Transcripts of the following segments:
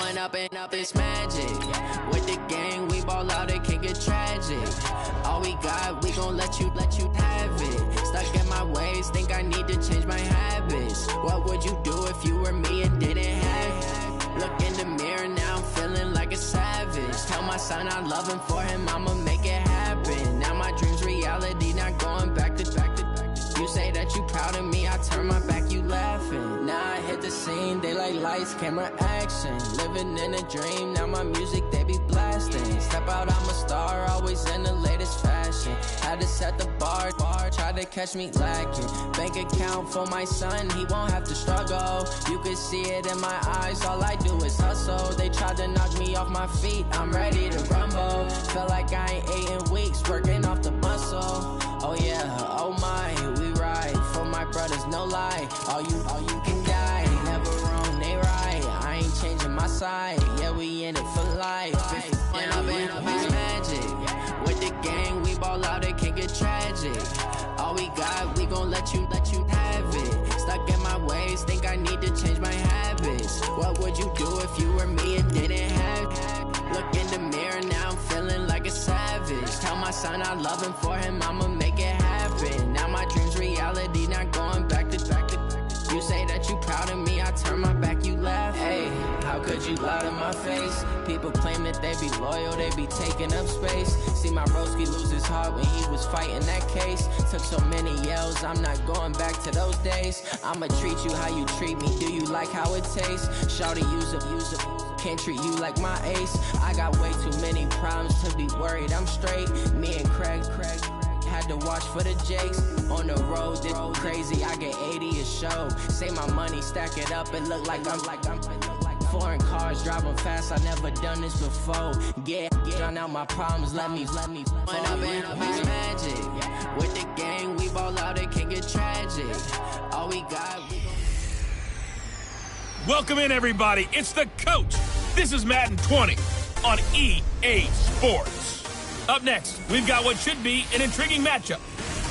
One up and up is magic. With the gang, we ball out, it can get tragic. All we got, we gon' let you have it. Stuck in my ways, think I need to change my habits. What would you do if you were me and didn't have it? Look in the mirror, now I'm feeling like a savage. Tell my son I love him, for him I'ma make it happen. Now my dream's reality, not going back to. You say that you proud of me, I turn my back, you laughing. Now I hit the scene, daylight lights, camera action. Living in a dream, now my music, they be blasting. Step out, I'm a star, always in the latest fashion. Had to set the bar, try to catch me lacking. Bank account for my son, he won't have to struggle. You can see it in my eyes, all I do is hustle. They tried to knock me off my feet, I'm ready to rumble. Felt like I ain't ate in weeks, working off the muscle. Oh yeah, oh my, we ride for my brothers, no lie. All you can die, never wrong, they right. I ain't changing my side, yeah, we in it for life. One up and up is magic. With the gang, we ball out, it can get tragic. All we got, we gon' let you have it. Stuck in my ways, think I need to change my habits. What would you do if you were me and didn't have it? Look in the mirror, now I'm feeling like a savage. Tell my son I love him, for him I'ma make it happen. Now my dream's reality, not going back to. You say that you proud of me, I turn my back, you laugh. Hey, how could you lie to my face? People claim that they be loyal, they be taking up space. See my broski lose his heart when he was fighting that case. Took so many yells, I'm not going back to those days. I'ma treat you how you treat me, do you like how it tastes? Shawty, use up, can't treat you like my ace. I got way too many problems to be worried, I'm straight. Me and Craig had to watch for the Jakes. On the road, this crazy, I get 80 a show. Say my money, stack it up, it look like I'm foreign cars, driving fast, I never done this before. Get drown out my problems, let me One up and up is magic. With the gang, we ball out, it can get tragic. All we got, we gon'... Welcome in, everybody. It's the coach. This is Madden 20 on EA Sports. Up next, we've got what should be an intriguing matchup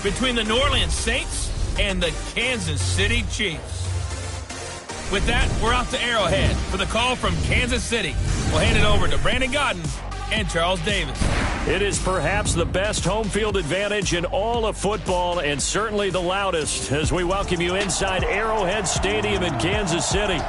between the New Orleans Saints and the Kansas City Chiefs. With that, we're off to Arrowhead for the call from Kansas City. We'll hand it over to Brandon Godden and Charles Davis. It is perhaps the best home field advantage in all of football, and certainly the loudest, as we welcome you inside Arrowhead Stadium in Kansas City.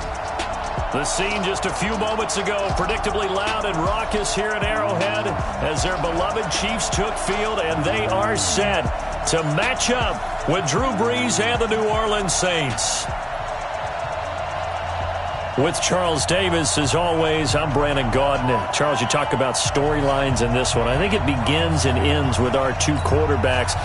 The scene just a few moments ago, predictably loud and raucous here at Arrowhead as their beloved Chiefs took field, and they are set to match up with Drew Brees and the New Orleans Saints. With Charles Davis, as always, I'm Brandon Gaudin. Charles, you talk about storylines in this one. I think it begins and ends with our two quarterbacks.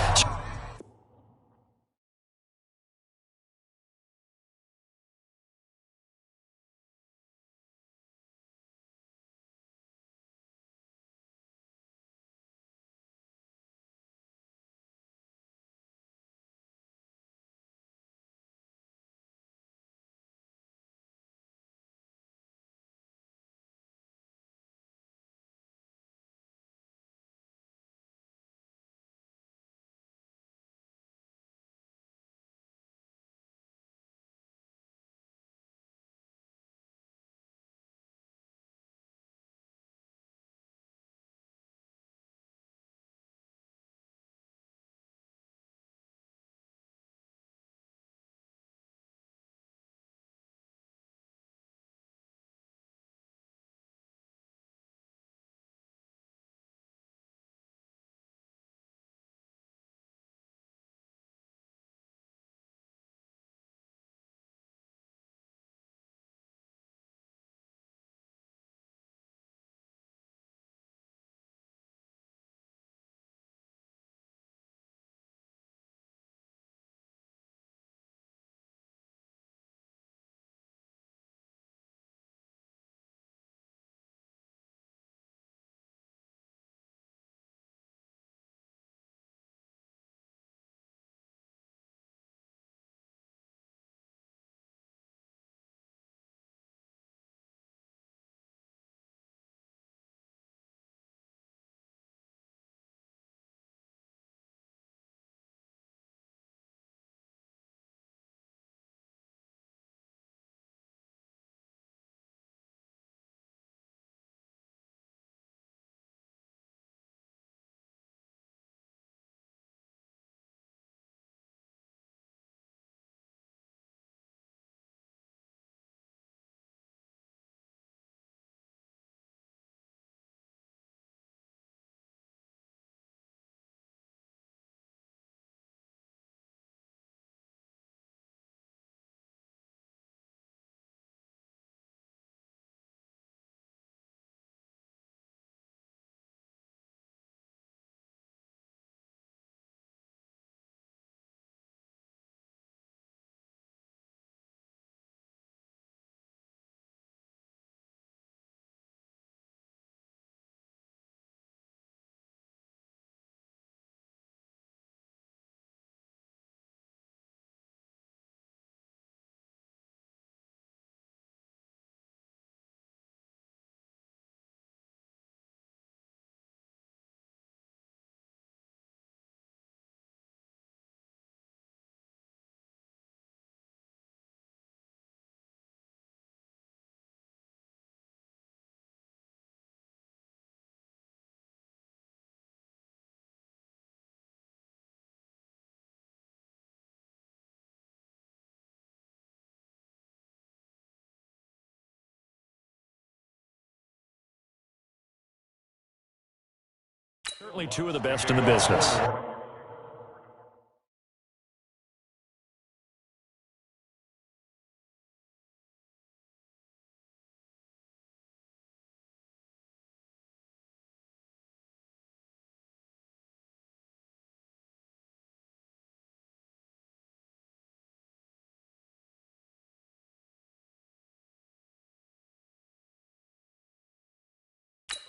Certainly two of the best in the business.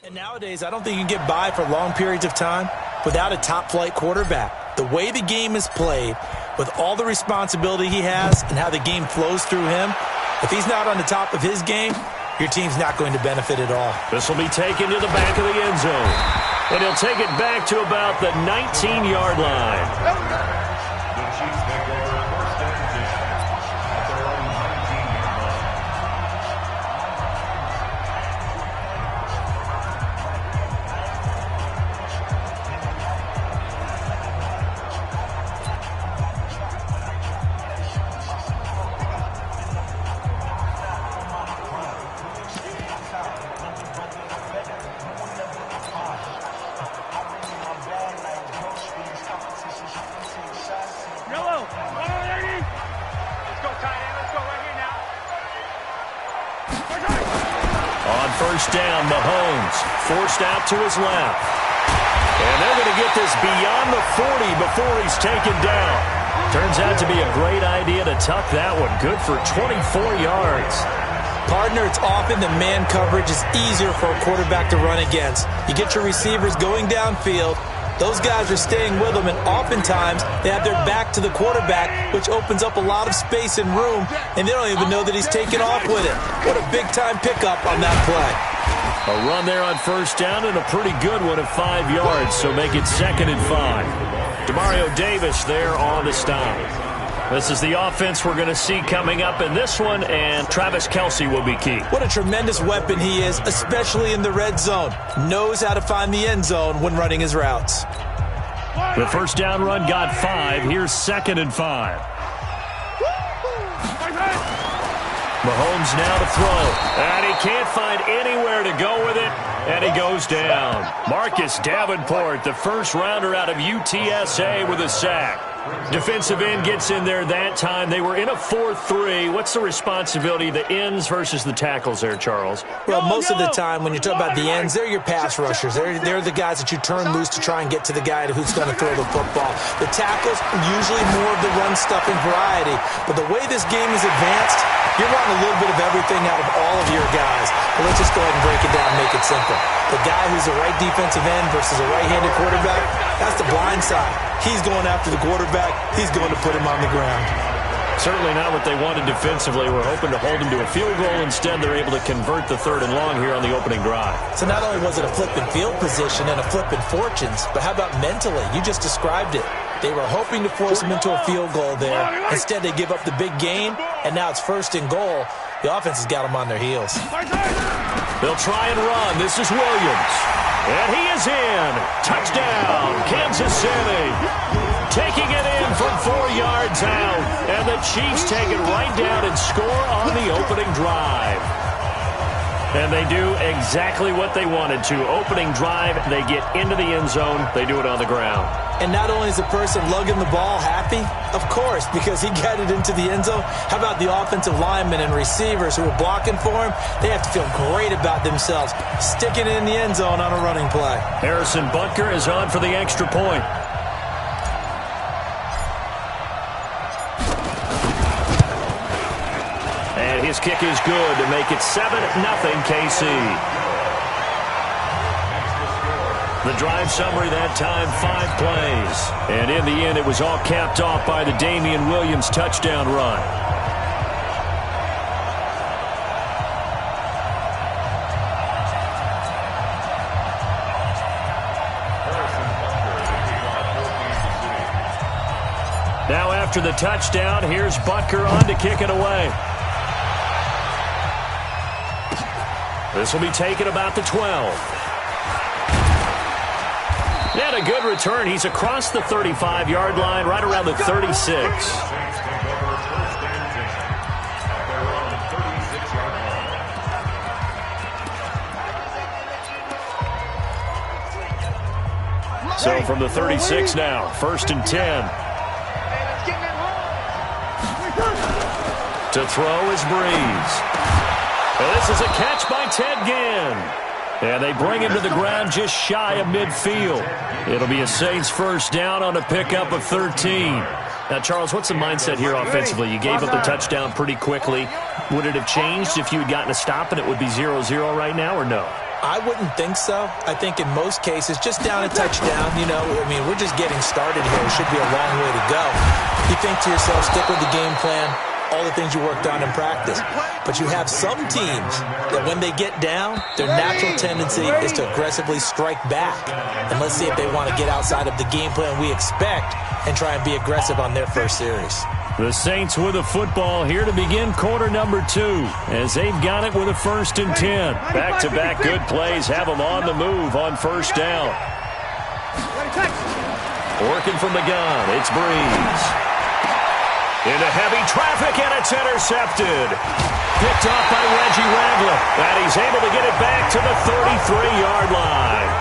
And nowadays, I don't think you can get by for long periods of time without a top-flight quarterback. The way the game is played, with all the responsibility he has and how the game flows through him, if he's not on the top of his game, your team's not going to benefit at all. This will be taken to the back of the end zone. And he'll take it back to about the 19-yard line. First down, Mahomes forced out to his left. And they're going to get this beyond the 40 before he's taken down. Turns out to be a great idea to tuck that one. Good for 24 yards. Partner, it's often the man coverage is easier for a quarterback to run against. You get your receivers going downfield. Those guys are staying with them, and oftentimes they have their back to the quarterback, which opens up a lot of space and room, and they don't even know that he's taken off with it. What a big-time pickup on that play. A run there on first down and a pretty good one at 5 yards, so make it 2nd and 5. Demario Davis there on the stop. This is the offense we're going to see coming up in this one, and Travis Kelce will be key. What a tremendous weapon he is, especially in the red zone. Knows how to find the end zone when running his routes. The first down run got 5. Here's 2nd and 5. Mahomes now to throw. And he can't find anywhere to go with it. And he goes down. Marcus Davenport, the first rounder out of UTSA with a sack. Defensive end gets in there that time. They were in a 4-3. What's the responsibility, the ends versus the tackles there, Charles? Well, most of the time when you talk about the ends, they're your pass rushers. They're the guys that you turn loose to try and get to the guy who's going to throw the football. The tackles, usually more of the run-stuffing variety. But the way this game is advanced, you're running a little bit of everything out of all of your guys. But let's just go ahead and break it down and make it simple. The guy who's a right defensive end versus a right-handed quarterback, that's the blind side. He's going after the quarterback. He's going to put him on the ground. Certainly not what they wanted defensively. We're hoping to hold him to a field goal. Instead, they're able to convert the 3rd and long here on the opening drive. So not only was it a flipping field position and a flipping fortunes, but how about mentally? You just described it. They were hoping to force him into a field goal there. Instead, they give up the big gain, and now it's 1st and goal. The offense has got them on their heels. They'll try and run. This is Williams. And he is in. Touchdown, Kansas City. Taking it in from 4 yards out. And the Chiefs take it right down and score on the opening drive. And they do exactly what they wanted to. Opening drive, they get into the end zone. They do it on the ground. And not only is the person lugging the ball happy, of course, because he got it into the end zone. How about the offensive linemen and receivers who are blocking for him? They have to feel great about themselves, sticking it in the end zone on a running play. Harrison Butker is on for the extra point. And his kick is good to make it 7-0 KC. The drive summary that time, 5 plays. And in the end, it was all capped off by the Damian Williams touchdown run. Now after the touchdown, here's Butker on to kick it away. This will be taken about the 12. And a good return. He's across the 35-yard line, right around the 36. So from the 36 now, 1st and 10. To throw is Breeze. And this is a catch by Ted Ginn. And they bring him to the ground just shy of midfield. It'll be a Saints first down on a pickup of 13. Now, Charles, what's the mindset here offensively? You gave up the touchdown pretty quickly. Would it have changed if you had gotten a stop and it would be 0-0 right now, or no? I wouldn't think so. I think in most cases, just down a touchdown, we're just getting started here. It should be a long way to go. You think to yourself, stick with the game plan, all the things you worked on in practice. But you have some teams that when they get down, their natural tendency is to aggressively strike back. And let's see if they want to get outside of the game plan we expect and try and be aggressive on their first series. The Saints with a football here to begin quarter number 2 as they've got it with a 1st and 10. Back-to-back good plays have them on the move on first down. Working from the gun, it's Breeze. Into heavy traffic, and it's intercepted. Picked off by Reggie Ragland, and he's able to get it back to the 33-yard line.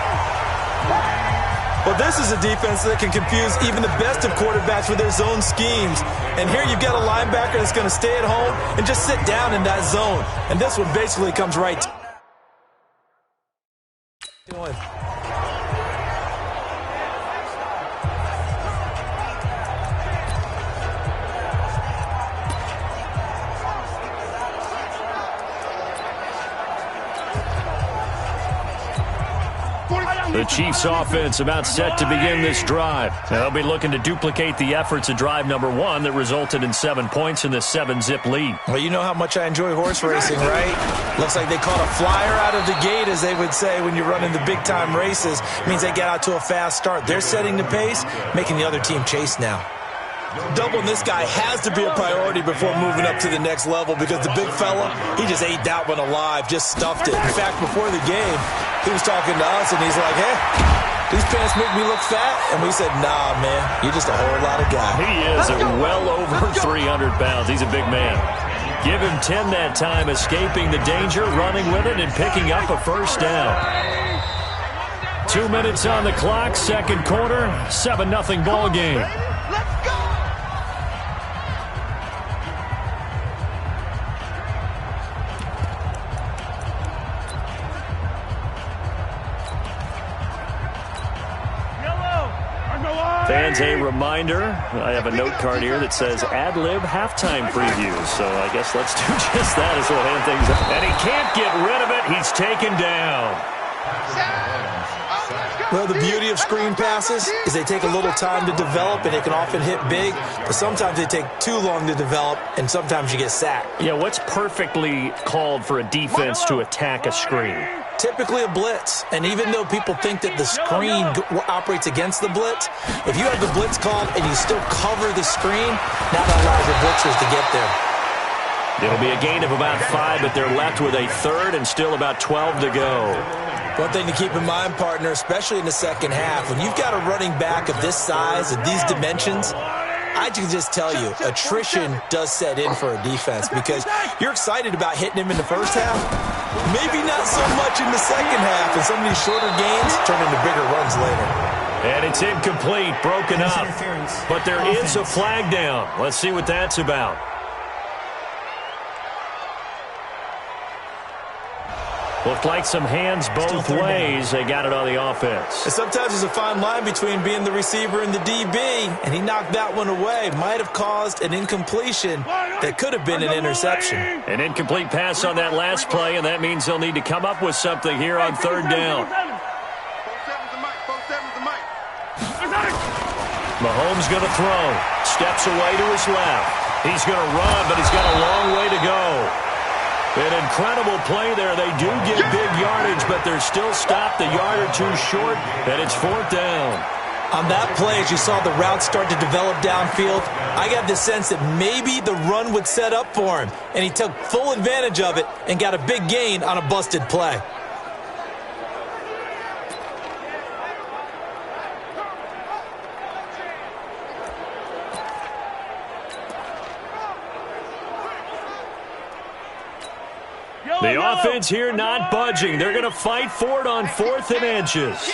Well, this is a defense that can confuse even the best of quarterbacks with their zone schemes. And here you've got a linebacker that's going to stay at home and just sit down in that zone. And this one basically comes right to The Chiefs offense about set to begin this drive. They'll be looking to duplicate the efforts of drive number 1 that resulted in 7 points in the 7-zip lead. Well, you know how much I enjoy horse racing, right? Looks like they caught a flyer out of the gate, as they would say when you're running the big-time races. It means they get out to a fast start. They're setting the pace, making the other team chase now. Doubling this guy has to be a priority before moving up to the next level, because the big fella, he just ate that one alive, just stuffed it. In fact, before the game, he was talking to us, and he's like, hey, these pants make me look fat. And we said, nah, man, you're just a whole lot of guy. He is at well over 300 pounds. He's a big man. Give him 10 that time, escaping the danger, running with it, and picking up a first down. 2 minutes on the clock, second quarter, 7-0 ball game. Fans, a reminder, I have a note card here that says ad-lib halftime preview. So I guess let's do just that as we'll hand things up. And he can't get rid of it. He's taken down. Well, the beauty of screen passes is they take a little time to develop, and they can often hit big. But sometimes they take too long to develop, and sometimes you get sacked. Yeah, what's perfectly called for a defense to attack a screen? Typically a blitz, and even though people think that the screen operates against the blitz, if you have the blitz called and you still cover the screen, now that allows your blitzers to get there. It'll be a gain of about 5, but they're left with a third and still about 12 to go. One thing to keep in mind, partner, especially in the second half, when you've got a running back of this size, of these dimensions, I can just tell you, attrition does set in for a defense, because you're excited about hitting him in the first half. Maybe not so much in the second half, and some of these shorter gains turn into bigger runs later. And it's incomplete, broken up. But there is a flag down. Let's see what that's about. Looked like some hands both ways. They got it on the offense. And sometimes there's a fine line between being the receiver and the DB, and he knocked that one away. Might have caused an incompletion that could have been an interception. An incomplete pass on that last play, and that means they'll need to come up with something here on third down. Mahomes going to throw. Steps away to his left. He's going to run, but he's got a long way to go. An incredible play there. They do get big yardage, but they're still stopped a yard or two short, and it's fourth down. On that play, as you saw the route start to develop downfield, I got the sense that maybe the run would set up for him, and he took full advantage of it and got a big gain on a busted play. The offense here not budging. They're going to fight for it on 4th and inches.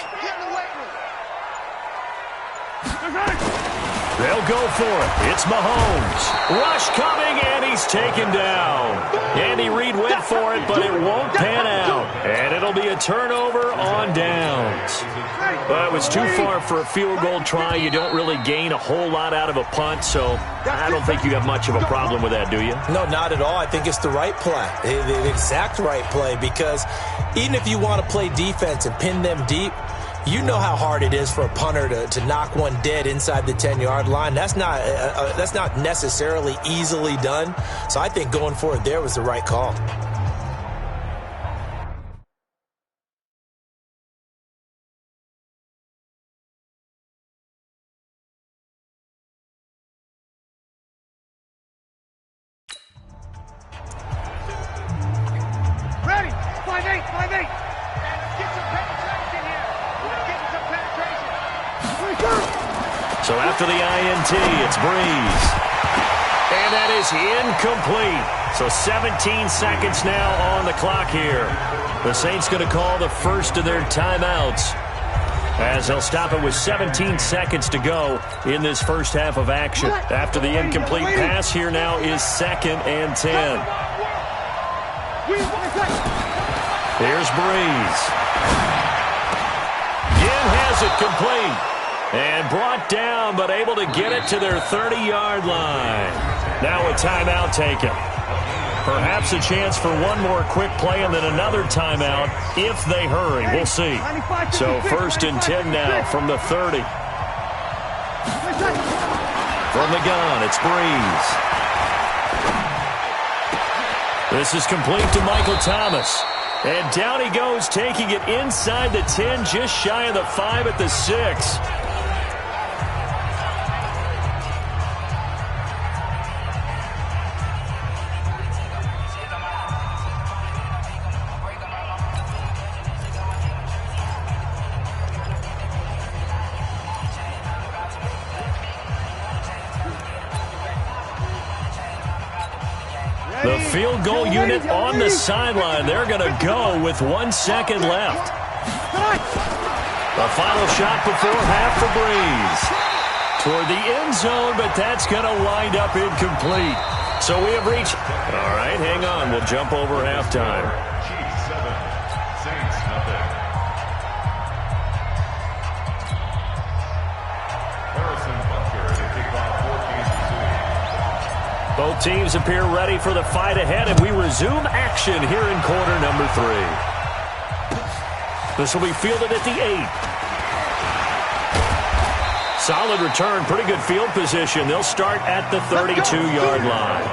They'll go for it. It's Mahomes. Rush coming, and he's taken down. Andy Reid went for it, but it won't pan out. And it'll be a turnover on downs. Well, it was too far for a field goal try. You don't really gain a whole lot out of a punt, so I don't think you have much of a problem with that, do you? No, not at all. I think it's the right play, the exact right play, because even if you want to play defense and pin them deep, you know how hard it is for a punter to knock one dead inside the 10-yard line. That's not necessarily easily done. So I think going for it there was the right call. Ready? 5-8, 5-8. Get some penetration here. We're getting some penetration. So after the INT, it's Breeze. And that is incomplete. So 17 seconds now on the clock here. The Saints going to call the first of their timeouts, as they'll stop it with 17 seconds to go in this first half of action. After the incomplete pass, here now is 2nd and 10. Here's Breeze. Again has it complete. And brought down, but able to get it to their 30-yard line. Now a timeout taken. Perhaps a chance for one more quick play and then another timeout if they hurry. We'll see. So 1st and 10 now from the 30. From the gun, it's Breeze. This is complete to Michael Thomas. And down he goes, taking it inside the 10, just shy of the 5 at the 6. The field goal unit on the sideline. They're going to go with 1 second left. The final shot before half for Breeze. Toward the end zone, but that's going to wind up incomplete. So we have reached... All right, hang on. We'll jump over halftime. Both teams appear ready for the fight ahead, and we resume action here in quarter number 3. This will be fielded at the 8. Solid return, pretty good field position. They'll start at the 32-yard line.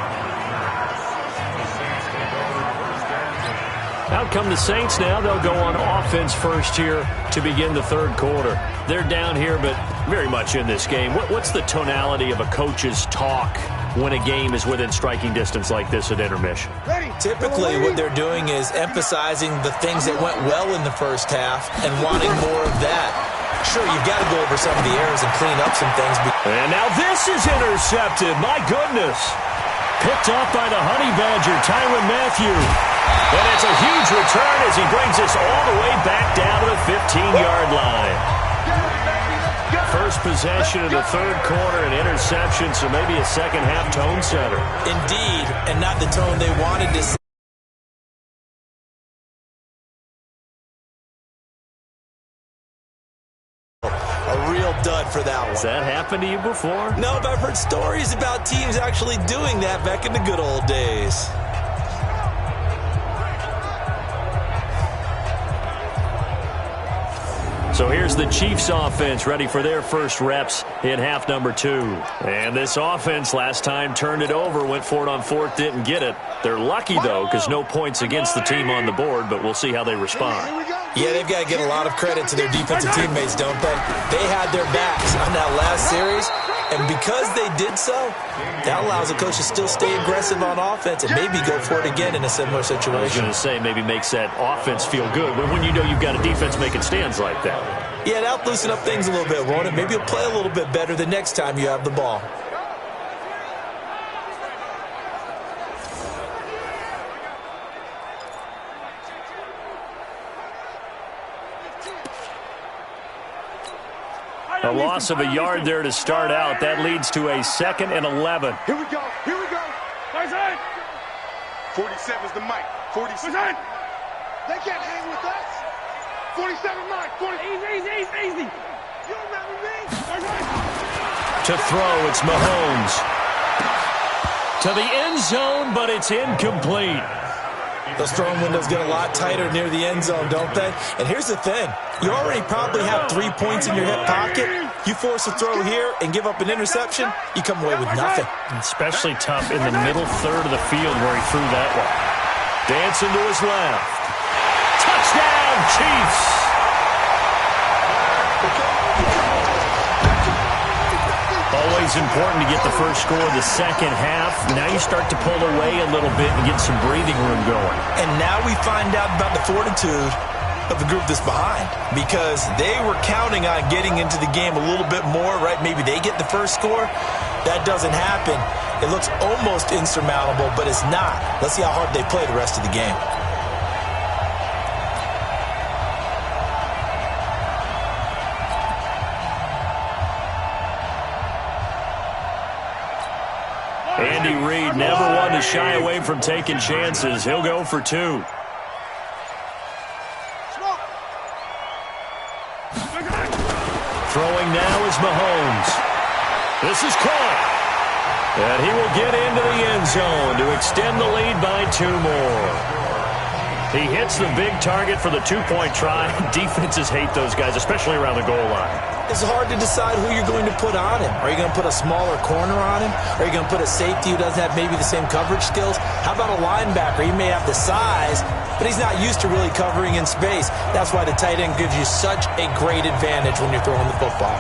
Out come the Saints now. They'll go on offense first here to begin the 3rd quarter. They're down here, but very much in this game. What's the tonality of a coach's talk when a game is within striking distance like this at intermission? Typically, what they're doing is emphasizing the things that went well in the first half and wanting more of that. Sure, you've got to go over some of the errors and clean up some things. And now this is intercepted. My goodness. Picked off by the Honey Badger, Tyrann Mathieu. And it's a huge return as he brings us all the way back down to the 15-yard line. First possession of the 3rd quarter, an interception, so maybe a second-half tone setter. Indeed, and not the tone they wanted to see. A real dud for that one. Has that happened to you before? No, but I've heard stories about teams actually doing that back in the good old days. So here's the Chiefs offense ready for their first reps in half number 2. And this offense last time turned it over, went for it on 4th, didn't get it. They're lucky, though, because no points against the team on the board, but we'll see how they respond. Yeah, they've got to get a lot of credit to their defensive teammates, don't they? They had their backs on that last series, and because they did so, that allows the coach to still stay aggressive on offense and maybe go for it again in a similar situation. I was going to say maybe makes that offense feel good, but when you know you've got a defense making stands like that. Yeah, that'll loosen up things a little bit, won't it? Maybe you'll play a little bit better the next time you have the ball. A loss of a yard there to start out. That leads to a 2nd and 11. Here we go. Here we go. 47 is the mic. 47. They can't hang with us. 47 mic. 40. Easy. You remember me? To throw, it's Mahomes. To the end zone, but it's incomplete. Those throwing windows get a lot tighter near the end zone, don't they? And here's the thing. You already probably have 3 points in your hip pocket. You force a throw here and give up an interception, you come away with nothing. Especially tough in the middle third of the field where he threw that one. Dancing to his left. Touchdown, Chiefs! Always important to get the first score of the second half. Now you start to pull away a little bit and get some breathing room going. And now we find out about the fortitude of the group that's behind, because they were counting on getting into the game a little bit more, right? Maybe they get the first score. That doesn't happen. It looks almost insurmountable, but it's not. Let's see how hard they play the rest of the game. Andy Reid never one to shy away from taking chances. He'll go for 2. Throwing now is Mahomes. This is caught. And he will get into the end zone to extend the lead by 2 more. He hits the big target for the 2-point try. Defenses hate those guys, especially around the goal line. It's hard to decide who you're going to put on him. Are you going to put a smaller corner on him? Are you going to put a safety who doesn't have maybe the same coverage skills? How about a linebacker? He may have the size, but he's not used to really covering in space. That's why the tight end gives you such a great advantage when you're throwing the football.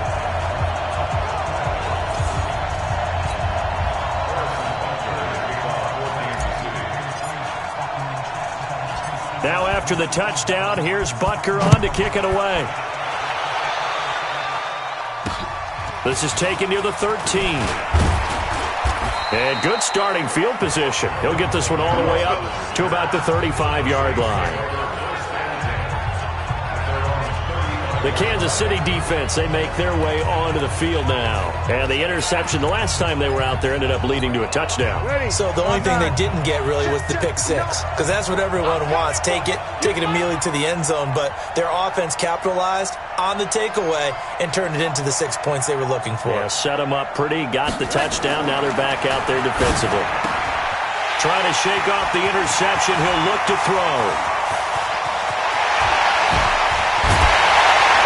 Now after the touchdown, here's Butker on to kick it away. This is taken near the 13. And good starting field position. He'll get this one all the way up to about the 35-yard line. The Kansas City defense, they make their way onto the field now. And the interception the last time they were out there ended up leading to a touchdown. So the only thing they didn't get really was the pick 6, because that's what everyone wants. Take it immediately to the end zone. But their offense capitalized on the takeaway and turned it into the 6 points they were looking for. Yeah, set them up pretty, got the touchdown. Now they're back out there defensively. Trying to shake off the interception. He'll look to throw.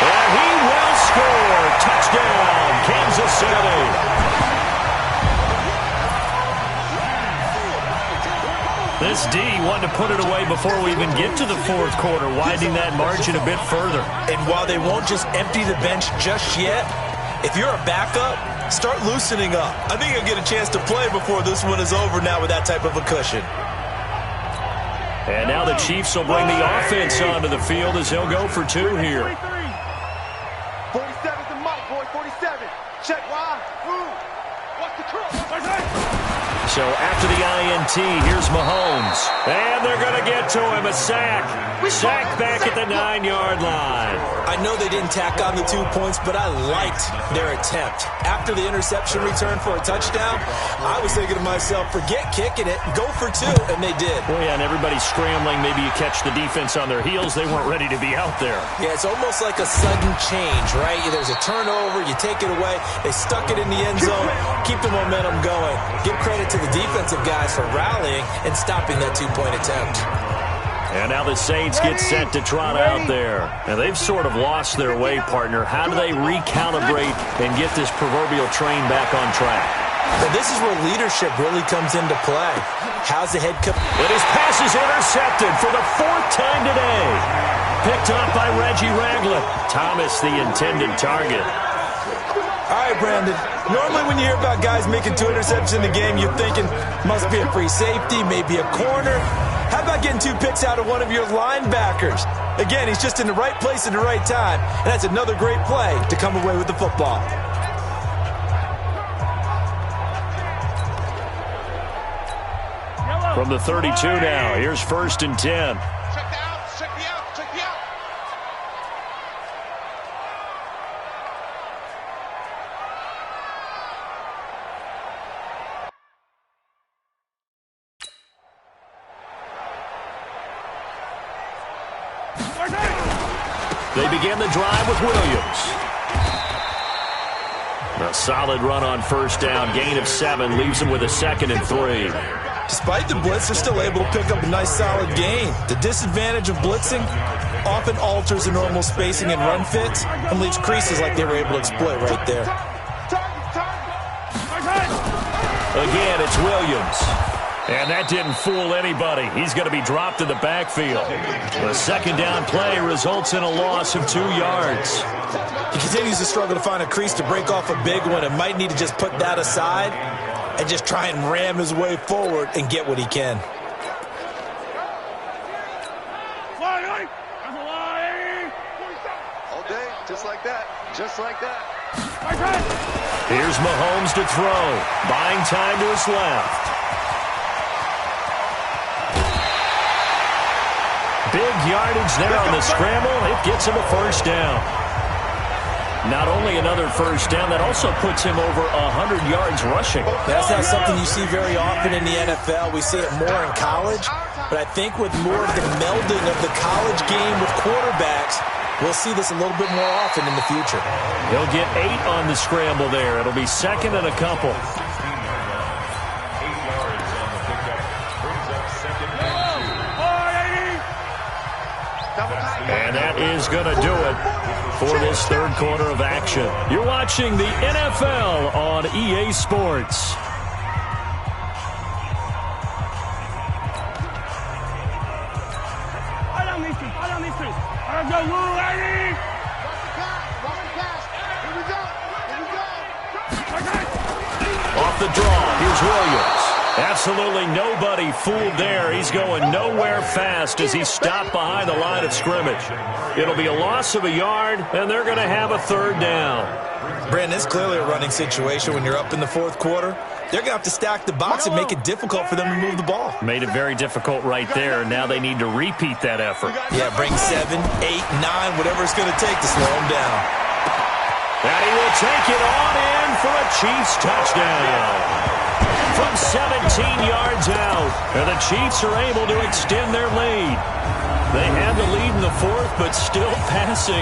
And he will score. Touchdown, Kansas City. This D wanted to put it away before we even get to the fourth quarter, widening that margin a bit further. And while they won't just empty the bench just yet, if you're a backup, start loosening up. I think you'll get a chance to play before this one is over now with that type of a cushion. And now the Chiefs will bring the offense onto the field as he'll go for 2 here. 47's the mic, boy. 47. Check. Why? Who? What's the cross? So after the INT, here's Mahomes. And they're going to get to him. A sack. Sack back at the 9-yard line. I know they didn't tack on the 2 points, but I liked their attempt. After the interception return for a touchdown, I was thinking to myself, forget kicking it, go for 2, and they did. Well, yeah, and everybody's scrambling. Maybe you catch the defense on their heels. They weren't ready to be out there. Yeah, it's almost like a sudden change, right? There's a turnover, you take it away, they stuck it in the end zone, keep the momentum going. Give credit to the defensive guys for rallying and stopping that 2-point attempt. And now the Saints get set to trot out there. And they've sort of lost their way, partner. How do they recalibrate and get this proverbial train back on track? Well, this is where leadership really comes into play. How's the head coach? And his pass is intercepted for the 4th time today. Picked up by Reggie Ragland. Thomas, the intended target. All right, Brandon. Normally when you hear about guys making 2 interceptions in the game, you're thinking must be a free safety, maybe a corner. How about getting 2 picks out of one of your linebackers? Again, he's just in the right place at the right time, and that's another great play to come away with the football. From the 32 now, here's 1st and 10. Check the out. Check the out. Check the out. They begin the drive with Williams. A solid run on first down. Gain of 7 leaves them with a 2nd and 3. Despite the blitz, they're still able to pick up a nice solid gain. The disadvantage of blitzing often alters the normal spacing and run fits and leaves creases like they were able to exploit right there. Again, it's Williams. And that didn't fool anybody. He's going to be dropped in the backfield. The second down play results in a loss of 2 yards. He continues to struggle to find a crease to break off a big one and might need to just put that aside and just try and ram his way forward and get what he can. All day, just like that. Just like that. Here's Mahomes to throw. Buying time to his left. Big yardage there on the scramble. It gets him a first down. Not only another first down, that also puts him over 100 yards rushing. That's not something you see very often in the NFL. We see it more in college. But I think with more of the melding of the college game with quarterbacks, we'll see this a little bit more often in the future. He'll get 8 on the scramble there. It'll be 2nd and a couple. And that is going to do it for this third quarter of action. You're watching the NFL on EA Sports. Off the draw, here's Williams. Absolutely nobody fooled there. He's going nowhere fast as he's stopped behind the line of scrimmage. It'll be a loss of a yard, and they're going to have a third down. Brandon, it's clearly a running situation when you're up in the fourth quarter. They're going to have to stack the box and make it difficult for them to move the ball. Made it very difficult right there. Now they need to repeat that effort. Yeah, bring 7, 8, 9, whatever it's going to take to slow them down. And he will take it on in for a Chiefs touchdown. From 17 yards out, and the Chiefs are able to extend their lead. They had the lead in the fourth, but still passing,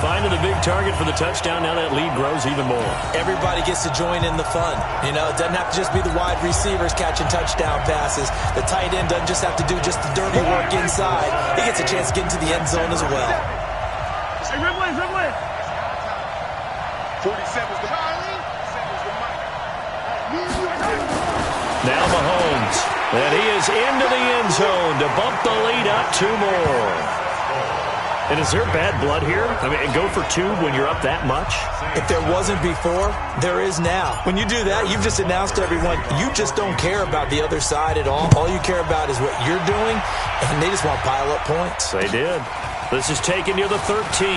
finding the big target for the touchdown. Now that lead grows even more. Everybody gets to join in the fun. You know, it doesn't have to just be the wide receivers catching touchdown passes. The tight end doesn't just have to do just the dirty work inside. He gets a chance to get into the end zone as well. Hey, Ridley. 47's the Now Mahomes, and he is into the end zone to bump the lead up 2 more. And is there bad blood here? I mean, go for 2 when you're up that much? If there wasn't before, there is now. When you do that, you've just announced to everyone, you just don't care about the other side at all. All you care about is what you're doing, and they just want to pile up points. They did. This is taken near the 13.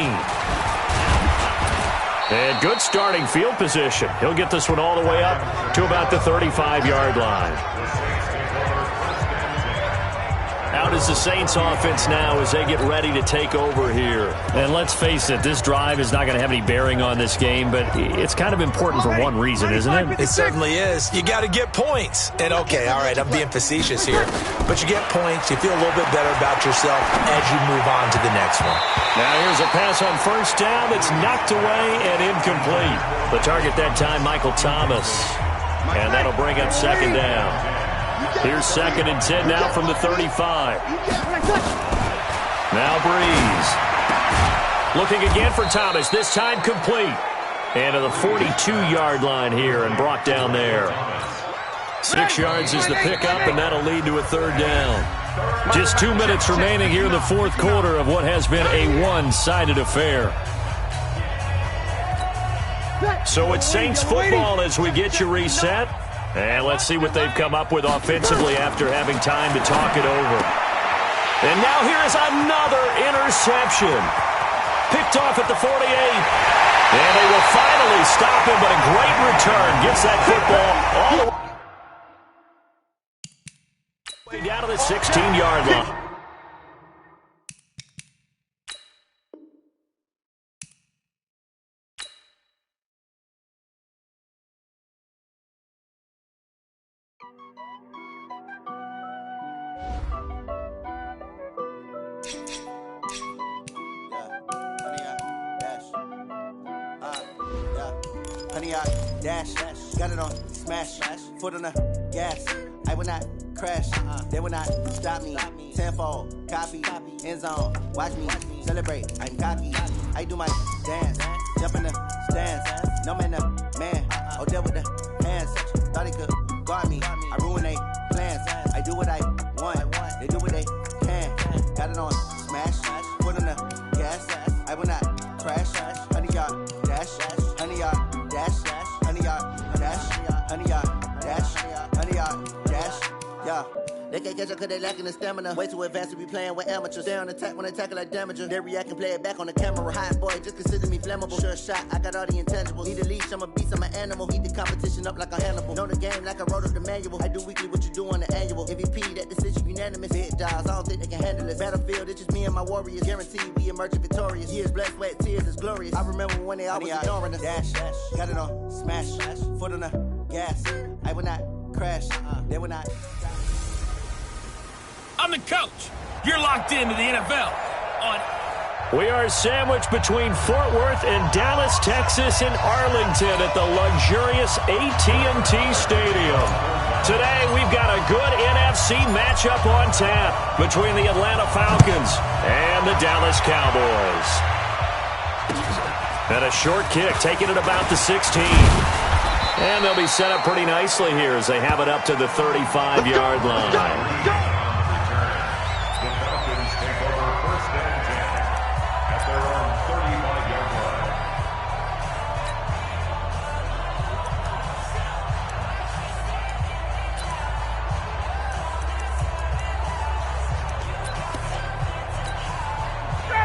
And good starting field position. He'll get this one all the way up to about the 35-yard line. Out is the Saints offense now as they get ready to take over here. And let's face it, this drive is not going to have any bearing on this game, but it's kind of important for one reason, isn't it? It certainly is. You got to get points. And okay, all right, I'm being facetious here, but you get points, you feel a little bit better about yourself as you move on to the next one. Now here's a pass on first down that's knocked away and incomplete. The target that time, Michael Thomas. And that'll bring up second down. Here's 2nd and 10 now from the 35. Now Breeze. Looking again for Thomas, this time complete. And to the 42-yard line here and brought down there. 6 yards is the pickup, and that'll lead to a third down. Just 2 minutes remaining here in the fourth quarter of what has been a one-sided affair. So it's Saints football as we get you reset. And let's see what they've come up with offensively after having time to talk it over. And now here is another interception. Picked off at the 48. And they will finally stop him, but a great return. Gets that football all the way down to the 16-yard line. 100 yard dash. Got it on smash. Foot on the gas. I will not crash. They will not stop me. Tenfold, copy, end zone. Watch me celebrate. I'm cocky. I do my dance. Jump in the stands. No man, the man. Oh, there with the hands. Thought he could guard me. I ruin they plans. I do what I want. They do what they can. Got it on smash. Foot on the gas. I will not crash. 100 yard dash. 100 yard dash. 100 yard dash. 100 yard dash. 100 yard dash. Yeah. They can't catch up cause they lacking the stamina. Way too advanced to be playing with amateurs. Stay on attack when they tackle like damager. They react and play it back on the camera. Hot boy, just consider me flammable. Sure shot, I got all the intangibles. Need a leash, I'm a beast, I'm an animal. Eat the competition up like a Hannibal. Know the game like I wrote up the manual. I do weekly what you do on the annual. MVP, that decision unanimous. Big dials, I don't think they can handle this. Battlefield, it's just me and my warriors. Guaranteed we emerge victorious. Years, blood, sweat, tears, it's glorious. I remember when they always ignoring us. Dash, got it on smash. Foot on the gas. I will not crash. They will not. I'm the coach. You're locked into the NFL on... We are sandwiched between Fort Worth and Dallas, Texas, and Arlington at the luxurious AT&T Stadium. Today, we've got a good NFC matchup on tap between the Atlanta Falcons and the Dallas Cowboys. And a short kick, taking it about the 16. And they'll be set up pretty nicely here as they have it up to the 35-yard line.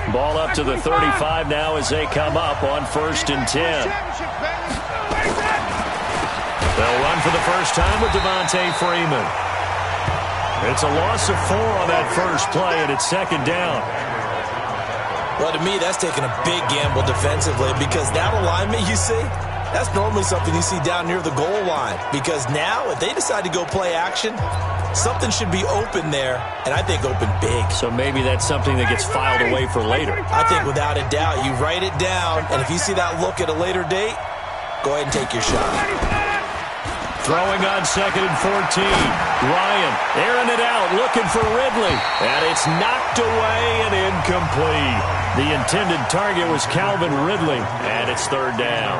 Ball up to the 35 now as they come up on 1st and 10. They'll run for the first time with Devontae Freeman. It's a loss of 4 on that first play, and it's 2nd down. Well, to me, that's taking a big gamble defensively because that alignment you see, that's normally something you see down near the goal line. Because now, if they decide to go play action, something should be open there, and I think open big. So maybe that's something that gets filed away for later. I think without a doubt, you write it down, and if you see that look at a later date, go ahead and take your shot. Throwing on 2nd and 14. Ryan airing it out, looking for Ridley. And it's knocked away and incomplete. The intended target was Calvin Ridley, and it's 3rd down.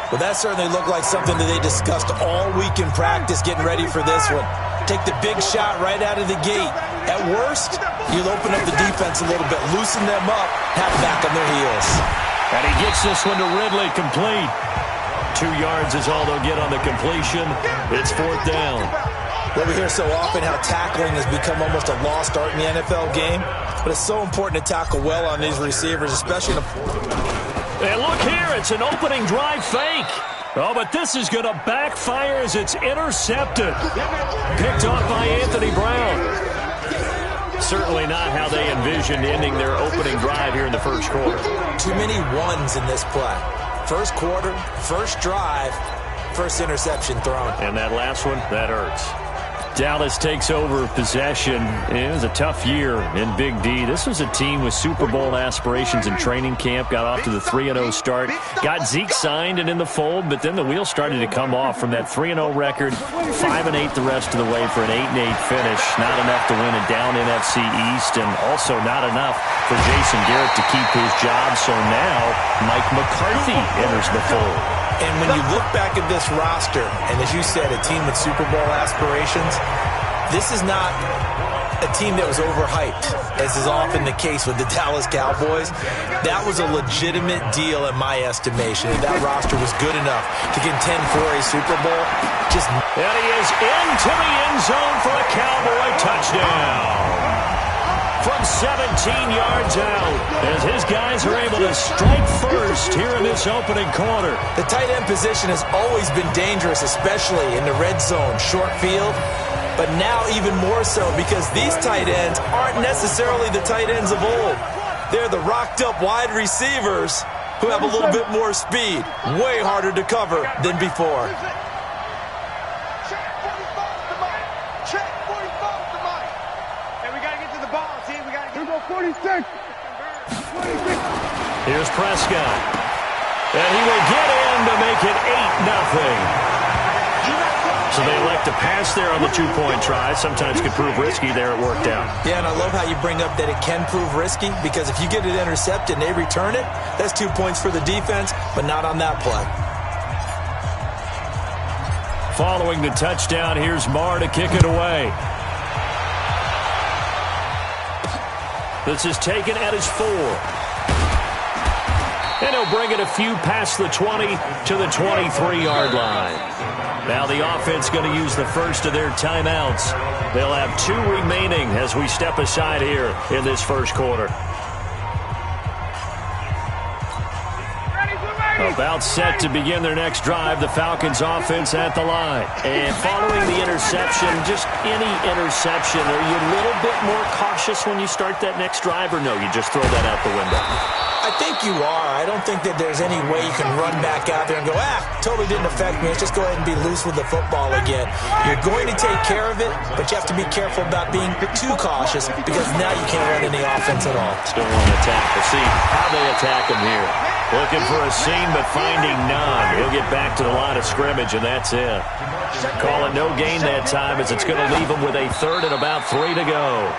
Well, that certainly looked like something that they discussed all week in practice getting ready for this one. Take the big shot right out of the gate. At worst, you'll open up the defense a little bit, loosen them up, have them back on their heels. And he gets this one to Ridley, complete. 2 yards is all they'll get on the completion. It's 4th down. Well, we hear so often how tackling has become almost a lost art in the NFL game, but it's so important to tackle well on these receivers, especially in a... And look here, it's an opening drive fake. Oh, but this is going to backfire as it's intercepted. Picked off by Anthony Brown. Certainly not how they envisioned ending their opening drive here in the first quarter. Too many ones in this play. First quarter, first drive, first interception thrown. And that last one, that hurts. Dallas takes over possession. It was a tough year in Big D. This was a team with Super Bowl aspirations in training camp. Got off to the 3-0 start. Got Zeke signed and in the fold, but then the wheels started to come off from that 3-0 record. 5-8 the rest of the way for an 8-8 finish. Not enough to win a down NFC East, and also not enough for Jason Garrett to keep his job. So now Mike McCarthy enters the fold. And when you look back at this roster, and as you said, a team with Super Bowl aspirations, this is not a team that was overhyped, as is often the case with the Dallas Cowboys. That was a legitimate deal in my estimation. If that roster was good enough to contend for a Super Bowl, just... And he is into the end zone for a Cowboy touchdown. From 17 yards out, as his guys are able to strike first here in this opening quarter. The tight end position has always been dangerous, especially in the red zone, short field. But now even more so because these tight ends aren't necessarily the tight ends of old. They're the rocked-up wide receivers who have a little bit more speed. Way harder to cover than before. Here we go, 46. 46. Here's Prescott. And he will get in to make it 8-0. So they elect to pass there on the two-point try. Sometimes could prove risky. There it worked out. Yeah, and I love how you bring up that it can prove risky, because if you get it intercepted and they return it, that's 2 points for the defense, but not on that play. Following the touchdown, here's Marr to kick it away. This is taken at his 4. And he'll bring it a few past the 20 to the 23-yard line. Now the offense going to use the first of their timeouts. They'll have 2 remaining as we step aside here in this first quarter. About set to begin their next drive, the Falcons offense at the line. And following the interception, just any interception, are you a little bit more cautious when you start that next drive, or no, you just throw that out the window? I think you are. I don't think that there's any way you can run back out there and go, totally didn't affect me. Let's just go ahead and be loose with the football again. You're going to take care of it, but you have to be careful about being too cautious, because now you can't run any offense at all. Still want to attack. We'll see how they attack him here. Looking for a seam, but finding none. He'll get back to the line of scrimmage, and that's it. Call it no gain that time, as it's going to leave him with a 3rd and about 3 to go.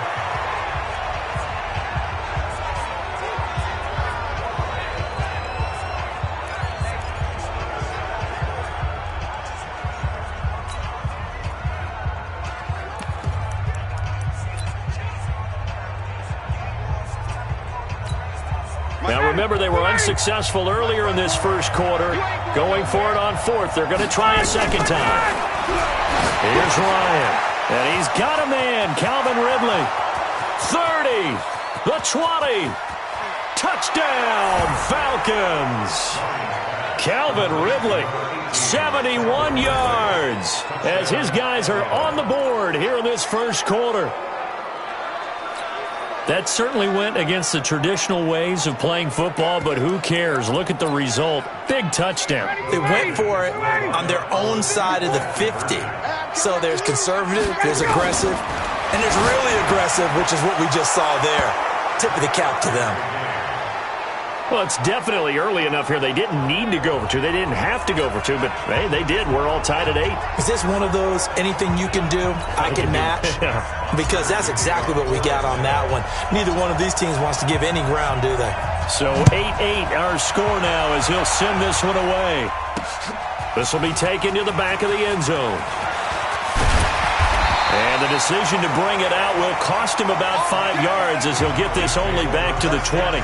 Now remember, they were unsuccessful earlier in this first quarter. Going for it on 4th. They're going to try a second time. Here's Ryan. And he's got a man, Calvin Ridley. 30. The 20. Touchdown, Falcons. Calvin Ridley, 71 yards, as his guys are on the board here in this first quarter. That certainly went against the traditional ways of playing football, but who cares? Look at the result. Big touchdown. They went for it on their own side of the 50. So there's conservative, there's aggressive, and there's really aggressive, which is what we just saw there. Tip of the cap to them. Well, it's definitely early enough here. They didn't need to go for 2. They didn't have to go for 2, but, hey, they did. We're all tied at 8. Is this one of those anything you can do, I can match? Because that's exactly what we got on that one. Neither one of these teams wants to give any ground, do they? So 8-8 our score now, as he'll send this one away. This will be taken to the back of the end zone. And the decision to bring it out will cost him about 5 yards, as he'll get this only back to the 20.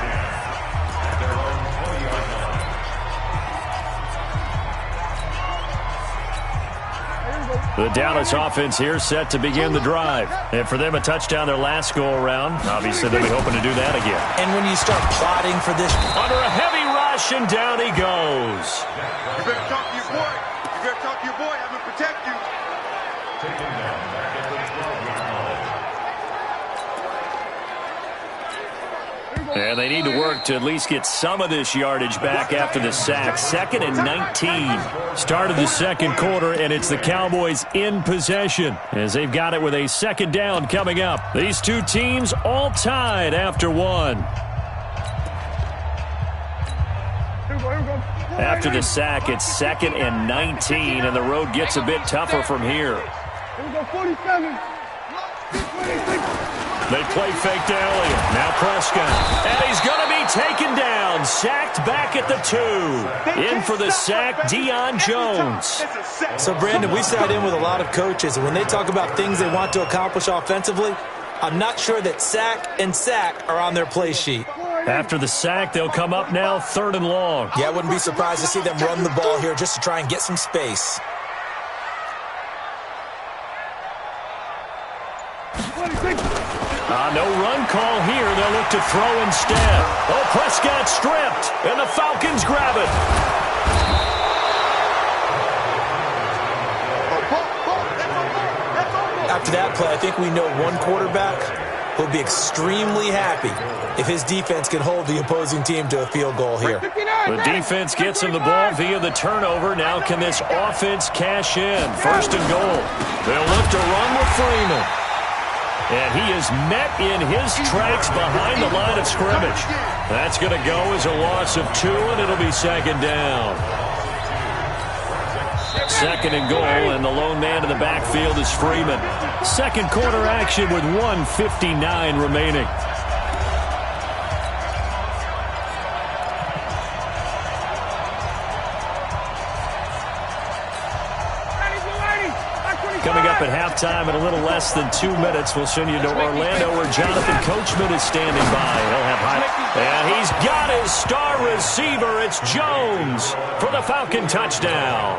The Dallas offense here set to begin the drive. And for them, a touchdown their last go-around. Obviously, they'll be hoping to do that again. And when you start plotting for this... Under a heavy rush, and down he goes. You better talk to your boy. You better talk to your boy. I'm going to protect you. And they need to work to at least get some of this yardage back after the sack. 2nd and 19. Start of the second quarter, and it's the Cowboys in possession, as they've got it with a 2nd down coming up. These two teams all tied after 1. After the sack, it's 2nd and 19, and the road gets a bit tougher from here. Here we go, 47. They play fake to Elliott. Now Prescott. And he's going to be taken down. Sacked back at the 2. In for the sack, Deion Jones. So, Brandon, we sat in with a lot of coaches, and when they talk about things they want to accomplish offensively, I'm not sure that sack and sack are on their play sheet. After the sack, they'll come up now 3rd and long. Yeah, I wouldn't be surprised to see them run the ball here just to try and get some space. No run call here. They'll look to throw instead. Oh, Prescott stripped, and the Falcons grab it. After that play, I think we know one quarterback will be extremely happy if his defense can hold the opposing team to a field goal here. The defense gets him the ball via the turnover. Now can this offense cash in? 1st and goal. They'll look to run with Freeman. And he is met in his tracks behind the line of scrimmage. That's going to go as a loss of 2, and it'll be second down. Second and goal, and the lone man in the backfield is Freeman. Second quarter action with 1:59 remaining. Coming up at halftime in a little less than 2 minutes, we'll send you to Orlando where Jonathan Coachman is standing by. He'll have high. And he's got his star receiver. It's Jones for the Falcon touchdown.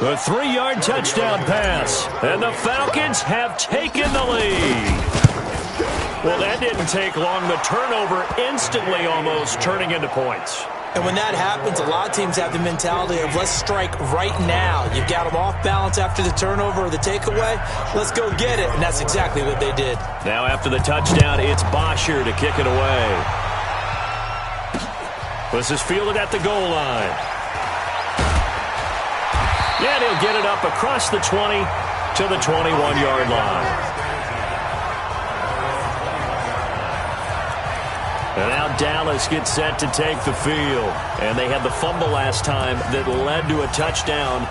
A 3-yard touchdown pass. And the Falcons have taken the lead. Well, that didn't take long. The turnover instantly almost turning into points. And when that happens, a lot of teams have the mentality of let's strike right now. You've got them off balance after the turnover or the takeaway. Let's go get it. And that's exactly what they did. Now after the touchdown, it's Bosher to kick it away. This is fielded at the goal line. Yeah, he'll get it up across the 20 to the 21-yard line. And now Dallas gets set to take the field. And they had the fumble last time that led to a touchdown.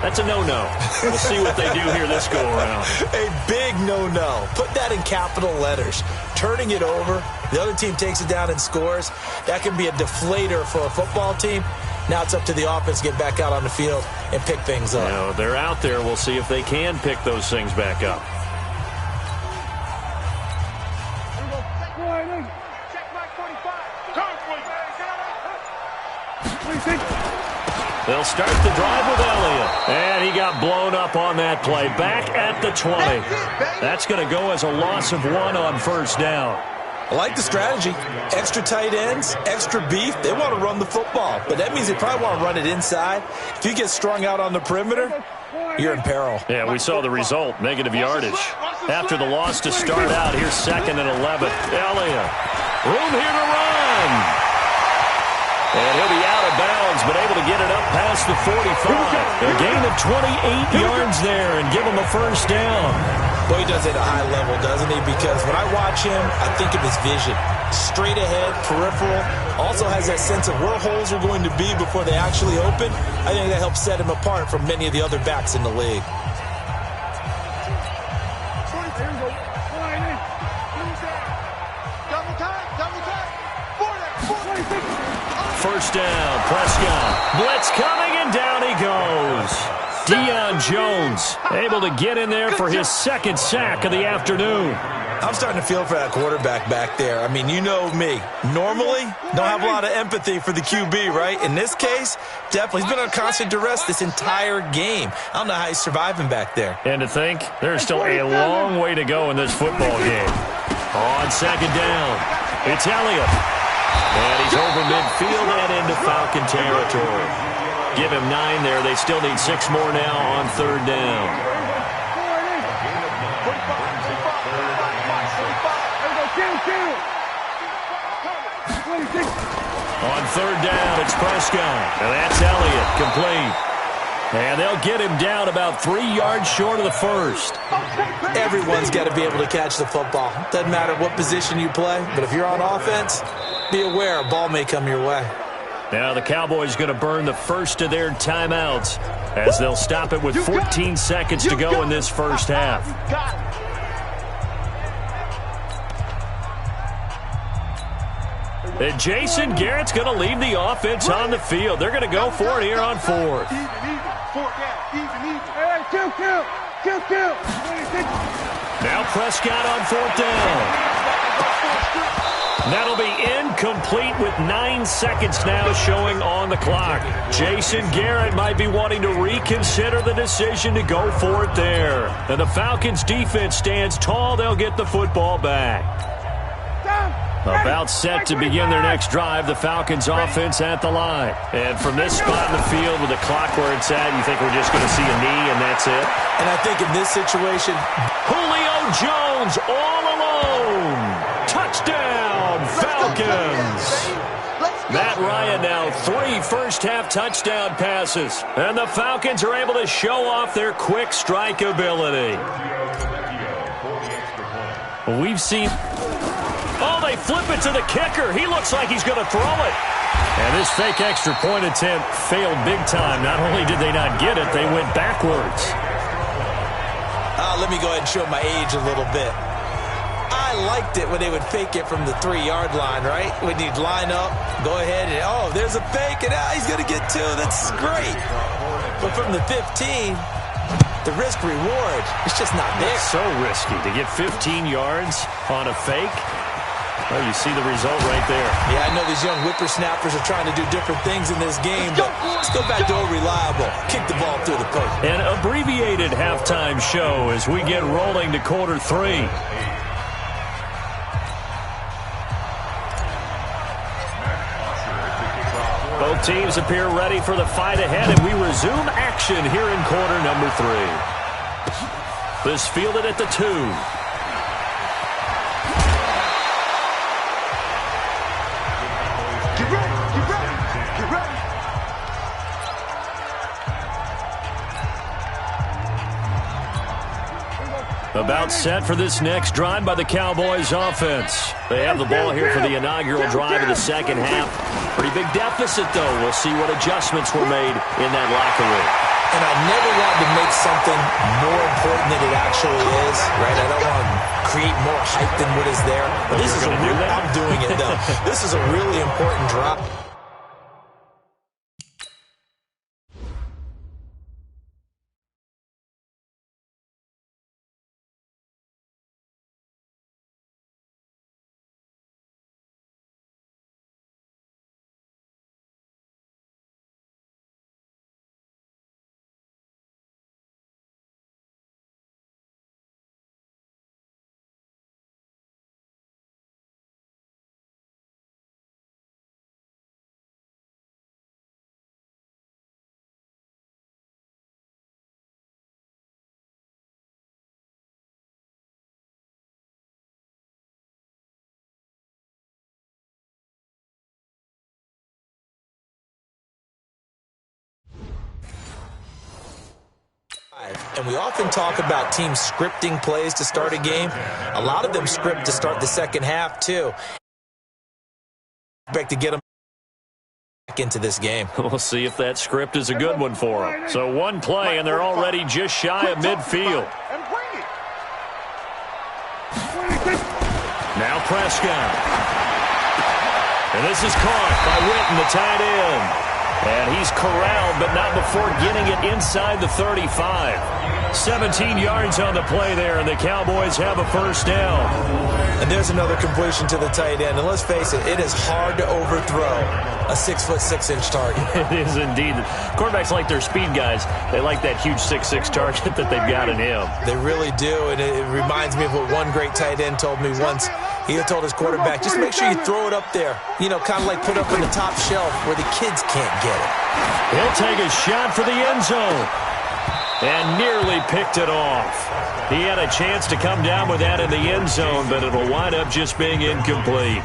That's a no-no. We'll see what they do here this go-around. A big no-no. Put that in capital letters. Turning it over, the other team takes it down and scores. That can be a deflator for a football team. Now it's up to the offense to get back out on the field and pick things up. You know, they're out there. We'll see if they can pick those things back up. They'll start the drive with Elliott. And he got blown up on that play. Back at the 20. That's going to go as a loss of 1 on first down. I like the strategy. Extra tight ends, extra beef. They want to run the football. But that means they probably want to run it inside. If you get strung out on the perimeter, you're in peril. Yeah, we saw the result. Negative yardage. After the loss to start out, here's 2nd and 11. Elliott. Room here to run. And he'll be out of bounds, but able to get it up past the 45. A gain of 28 yards there and give him a first down. Boy, he does it at a high level, doesn't he? Because when I watch him, I think of his vision. Straight ahead, peripheral. Also has that sense of where holes are going to be before they actually open. I think that helps set him apart from many of the other backs in the league. First down, Prescott. Blitz coming, and down he goes. Deion Jones able to get in there for his 2nd sack of the afternoon. I'm starting to feel for that quarterback back there. I mean, you know me. Normally, don't have a lot of empathy for the QB, right? In this case, definitely. He's been on constant duress this entire game. I don't know how he's surviving back there. And to think, there's still a long way to go in this football game. On 2nd down, it's Elliott. And he's over midfield and into Falcon territory. Give him 9 there. They still need 6 more now on 3rd down. On 3rd down, it's Prescott. And that's Elliott, complete. And they'll get him down about 3 yards short of the first. Everyone's got to be able to catch the football. Doesn't matter what position you play, but if you're on offense, be aware a ball may come your way. Now the Cowboys going to burn the first of their timeouts as they'll stop it with 14 seconds to go in this first half. And Jason Garrett's going to leave the offense on the field. They're going to go for it here on 4th. Now Prescott on 4th down. That'll be incomplete with 9 seconds now showing on the clock. Jason Garrett might be wanting to reconsider the decision to go for it there. And the Falcons defense stands tall. They'll get the football back. About set to begin their next drive, the Falcons offense at the line. And from this spot in the field with the clock where it's at, you think we're just going to see a knee and that's it? And I think in this situation, Julio Jones all alone. Touchdown, Falcons. Matt Ryan now 3 first first-half touchdown passes. And the Falcons are able to show off their quick strike ability. We've seen... Oh, they flip it to the kicker. He looks like he's going to throw it. And this fake extra point attempt failed big time. Not only did they not get it, they went backwards. Let me go ahead and show my age a little bit. I liked it when they would fake it from the 3-yard line, right? When you'd line up, go ahead and, oh, there's a fake, and he's going to get 2. That's great. But from the 15, the risk-reward, it's just not there. It's so risky to get 15 yards on a fake. Well, you see the result right there. Yeah, I know these young whippersnappers are trying to do different things in this game, but let's go back to reliable. Kick the ball through the post. An abbreviated halftime show as we get rolling to quarter 3. Both teams appear ready for the fight ahead, and we resume action here in quarter number 3. This fielded at the 2. About set for this next drive by the Cowboys offense. They have the ball here for the inaugural drive of the second half. Pretty big deficit, though. We'll see what adjustments were made in that locker room. And I never want to make something more important than it actually is, right? I don't want to create more hype than what is there. But this is I'm doing it, though. This is a really important drop. And we often talk about teams scripting plays to start a game. A lot of them script to start the second half, too. Expect to get them back into this game. We'll see if that script is a good one for them. So one play, and they're already just shy of midfield. Now Prescott. And this is caught by Witten, the tight end. And he's corralled, but not before getting it inside the 35. 17 yards on the play there, and the Cowboys have a first down. And there's another completion to the tight end. And let's face it, it is hard to overthrow a 6'6" target. It is indeed. Quarterbacks like their speed guys. They like that huge 6'6" target that they've got in him. They really do, and it reminds me of what one great tight end told me once. He told his quarterback, just make sure you throw it up there. You know, kind of like put up on the top shelf where the kids can't get it. He'll take a shot for the end zone. And nearly picked it off. He had a chance to come down with that in the end zone, but it'll wind up just being incomplete.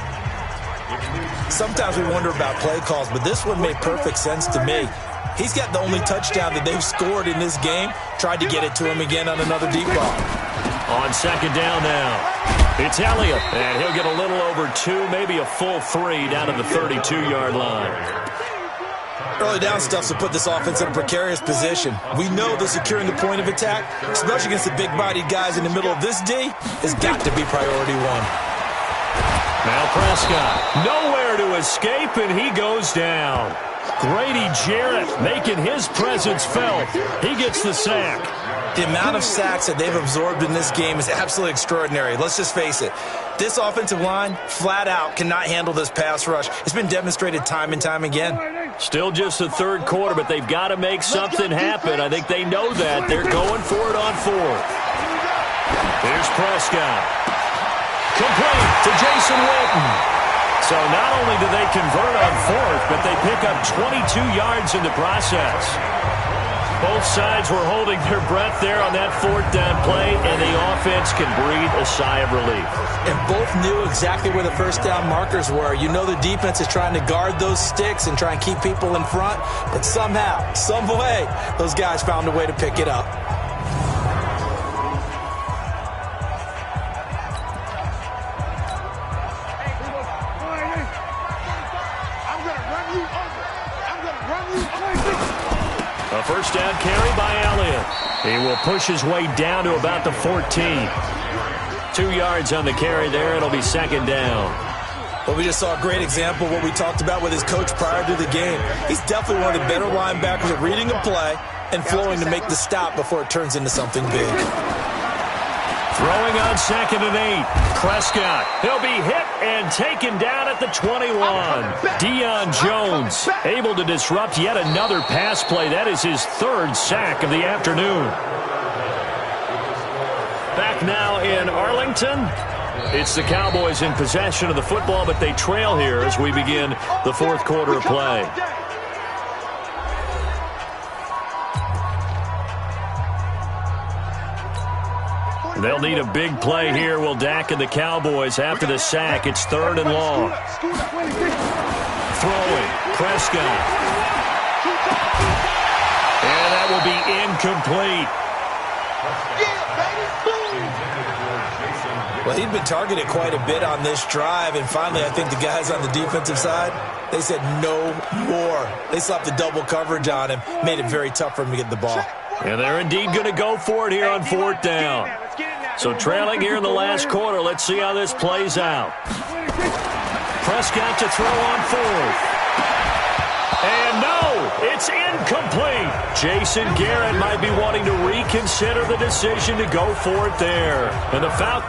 Sometimes we wonder about play calls, but this one made perfect sense to me. He's got the only touchdown that they've scored in this game. Tried to get it to him again on another deep ball. On second down now, it's Elliott, and he'll get a little over 2, maybe a full 3 down to the 32-yard line. Early down stuff to put this offense in a precarious position. We know that securing the point of attack, especially against the big-bodied guys in the middle of this D, has got to be priority 1. Now Prescott, nowhere to escape, and he goes down. Grady Jarrett making his presence felt. He gets the sack. The amount of sacks that they've absorbed in this game is absolutely extraordinary. Let's just face it. This offensive line, flat out, cannot handle this pass rush. It's been demonstrated time and time again. Still just the third quarter, but they've got to make something happen. I think they know that. They're going for it on fourth. Here's Prescott. Complete to Jason Witten. So not only do they convert on fourth, but they pick up 22 yards in the process. Both sides were holding their breath there on that fourth down play, and the offense can breathe a sigh of relief. And both knew exactly where the first down markers were. You know the defense is trying to guard those sticks and try and keep people in front, but somehow, some way, those guys found a way to pick it up. A first down carry by Elliott. He will push his way down to about the 14. 2 yards on the carry there. It'll be second down. Well, we just saw a great example of what we talked about with his coach prior to the game. He's definitely one of the better linebackers at reading a play and flowing to make the stop before it turns into something big. Throwing on 2nd and 8. Prescott. He'll be hit and taken down at the 21. Deion Jones able to disrupt yet another pass play. That is his 3rd sack of the afternoon. Back now in Arlington. It's the Cowboys in possession of the football, but they trail here as we begin the 4th quarter of play. They'll need a big play here, will Dak and the Cowboys after the sack. It's 3rd and long. Throwing. Prescott. And that will be incomplete. Well, he'd been targeted quite a bit on this drive, and finally I think the guys on the defensive side, they said no more. They slapped the double coverage on him, made it very tough for him to get the ball. And they're indeed going to go for it here on 4th down. So trailing here in the last quarter, let's see how this plays out. Prescott to throw on 4th. And no, it's incomplete. Jason Garrett might be wanting to reconsider the decision to go for it there. And the foul.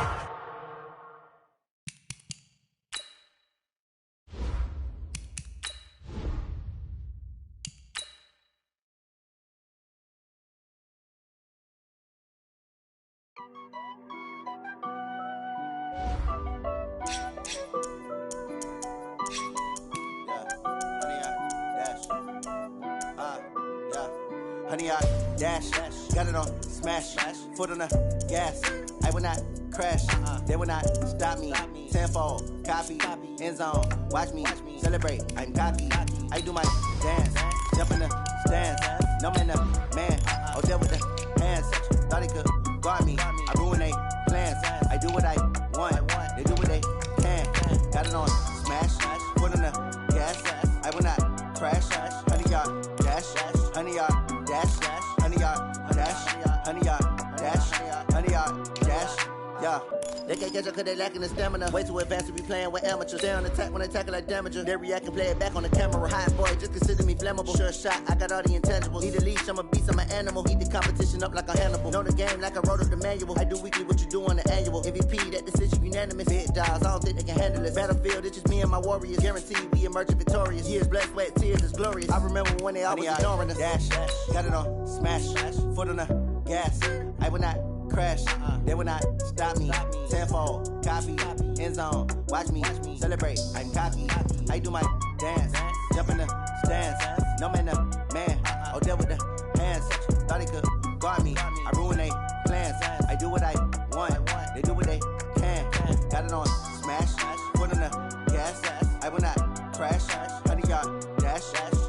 Honey, I dash, got it on, smash, foot on the gas. I will not crash, they will not stop me. Tenfold, copy, end zone, watch me celebrate. I'm cocky, I do my dance, jump in the stands. No man, man, oh there with the hands. Thought he could guard me, I ruin they plans. I do what I want, they do what they can. Got it on, smash, foot on the gas. I will not crash, honey, y'all dash, honey, y'all dash, honey, y'all dash, honey, y'all dash, honey, y'all dash, yeah. They can't catch up cause they lacking the stamina. Way too advanced to be playing with amateurs. Stay on attack when they tackle like damager. They react and play it back on the camera. Hot boy, just consider me flammable. Sure shot, I got all the intangibles. Need a leash, I'm a beast, I'm an animal. Eat the competition up like a Hannibal. Know the game like I wrote up the manual. I do weekly what you do on the annual. MVP, that decision unanimous. Big dogs, I don't think they can handle it. Battlefield, it's just me and my warriors. Guaranteed we emerge victorious. Years, blood, sweat, tears, it's glorious. I remember when they always ignoring us. Dash, got it on, smash, foot on the gas. I will not crash, they will not stop me. Tenfold, copy, end zone, watch me celebrate. I'm cocky, I do my dance, jump in the stands. No man, oh there with the hands. Thought he could guard me, I ruin they plans. I do what I want, they do what they can. Got it on, smash, foot on the gas. I will not crash, honey, y'all dash,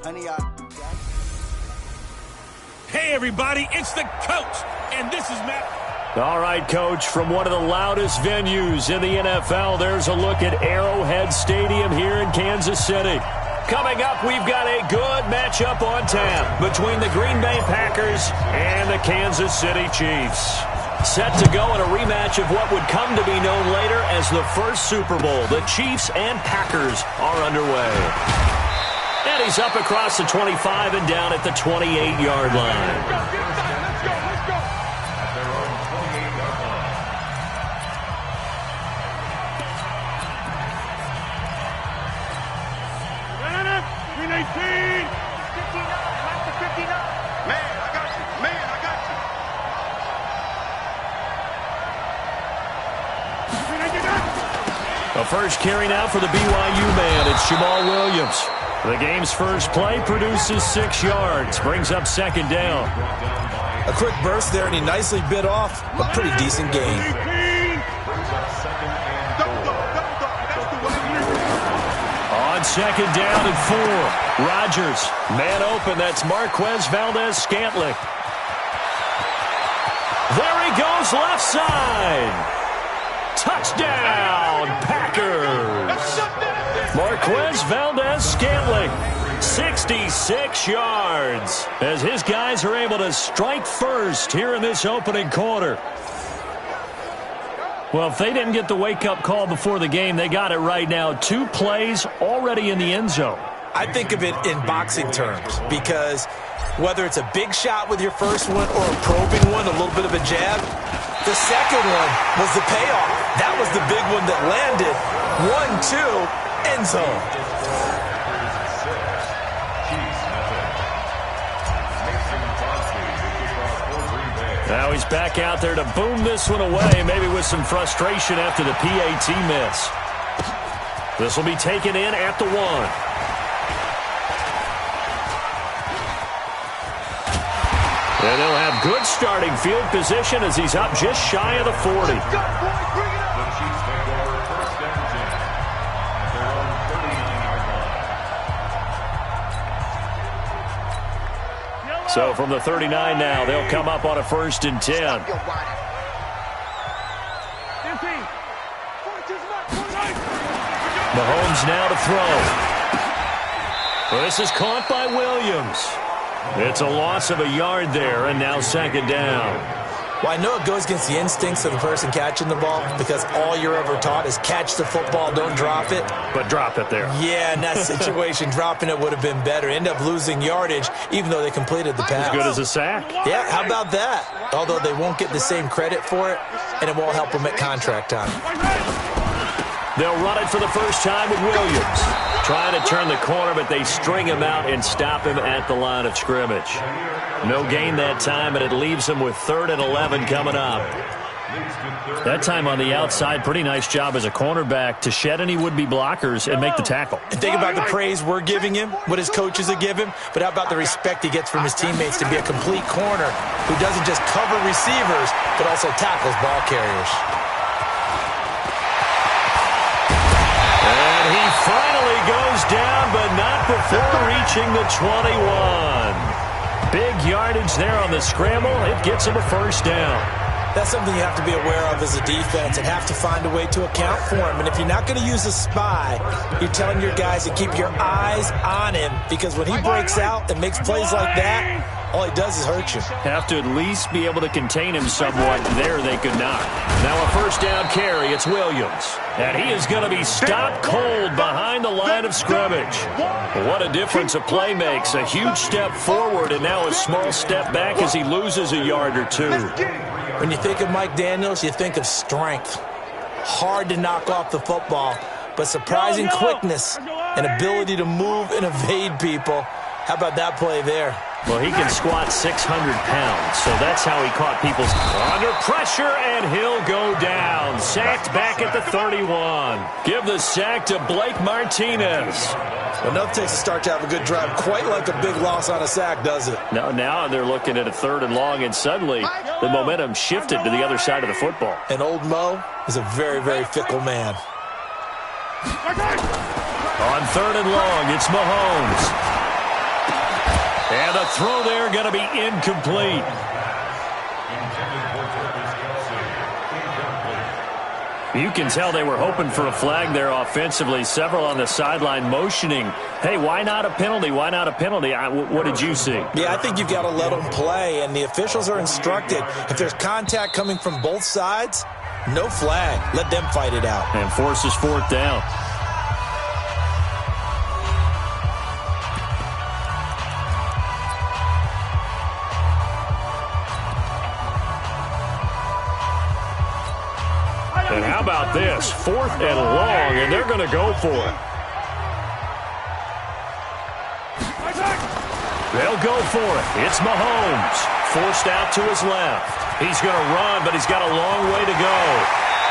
honey, y'all dash. Hey everybody, it's the coach, and this is Matt. All right, Coach, from one of the loudest venues in the NFL, there's a look at Arrowhead Stadium here in Kansas City. Coming up, we've got a good matchup on tap between the Green Bay Packers and the Kansas City Chiefs. Set to go in a rematch of what would come to be known later as the first Super Bowl. The Chiefs and Packers are underway. And he's up across the 25 and down at the 28-yard line. A first carry now for the BYU man. It's Jamal Williams. The game's first play produces 6 yards, brings up second down. A quick burst there, and he nicely bit off a pretty decent gain. On second down and 4, Rodgers. Man open, that's Marquez Valdez-Scantling. There he goes, left side. Touchdown, Packers. Marquez Valdez-Scantling, 66 yards, as his guys are able to strike first here in this opening quarter. Well, if they didn't get the wake-up call before the game, they got it right now. 2 plays already in the end zone. I think of it in boxing terms, because whether it's a big shot with your first one or a probing one, a little bit of a jab, the second one was the payoff. That was the big one that landed. 1-2, end zone. Now he's back out there to boom this one away, maybe with some frustration after the PAT miss. This will be taken in at the 1. And they'll have good starting field position as he's up just shy of the 40. So from the 39 now, they'll come up on a 1st and 10. Mahomes now to throw. This is caught by Williams. It's a loss of a yard there, and now second down. Well, I know it goes against the instincts of the person catching the ball, because all you're ever taught is catch the football, don't drop it. But drop it there. Yeah, in that situation, dropping it would have been better. End up losing yardage, even though they completed the pass. As good as a sack. Yeah, how about that? Although they won't get the same credit for it, and it won't help them at contract time. They'll run it for the first time with Williams. Trying to turn the corner, but they string him out and stop him at the line of scrimmage. No gain that time, and it leaves him with 3rd and 11 coming up. That time on the outside, pretty nice job as a cornerback to shed any would-be blockers and make the tackle. And think about the praise we're giving him, what his coaches have given him, but how about the respect he gets from his teammates to be a complete corner who doesn't just cover receivers, but also tackles ball carriers. And he finally goes down, but not before reaching the 21. Big yardage there on the scramble. It gets him a first down. That's something you have to be aware of as a defense and have to find a way to account for him. And if you're not going to use a spy, you're telling your guys to keep your eyes on him, because when he breaks out and makes plays like that, all he does is hurt you. Have to at least be able to contain him somewhat. There they could not. Now a first down carry. It's Williams. And he is going to be stopped cold behind the line of scrimmage. What a difference a play makes. A huge step forward and now a small step back as he loses a yard or 2. When you think of Mike Daniels, you think of strength. Hard to knock off the football, but surprising quickness and ability to move and evade people. How about that play there? Well, he can squat 600 pounds, so that's how he caught people under pressure, and he'll go down. Sacked back at the 31. Give the sack to Blake Martinez. Enough takes a start to have a good drive. Quite like a big loss on a sack, does it? Now they're looking at a 3rd and long, and suddenly the momentum shifted to the other side of the football. And old Mo is a very, very fickle man. On 3rd and long, it's Mahomes. And the throw there going to be incomplete. You can tell they were hoping for a flag there offensively. Several on the sideline motioning, hey, why not a penalty? Why not a penalty? What did you see? Yeah, I think you've got to let them play, and the officials are instructed. If there's contact coming from both sides, no flag. Let them fight it out. And forces 4th down. And how about this? 4th and long, and they're going to go for it. They'll go for it. It's Mahomes. Forced out to his left. He's going to run, but he's got a long way to go.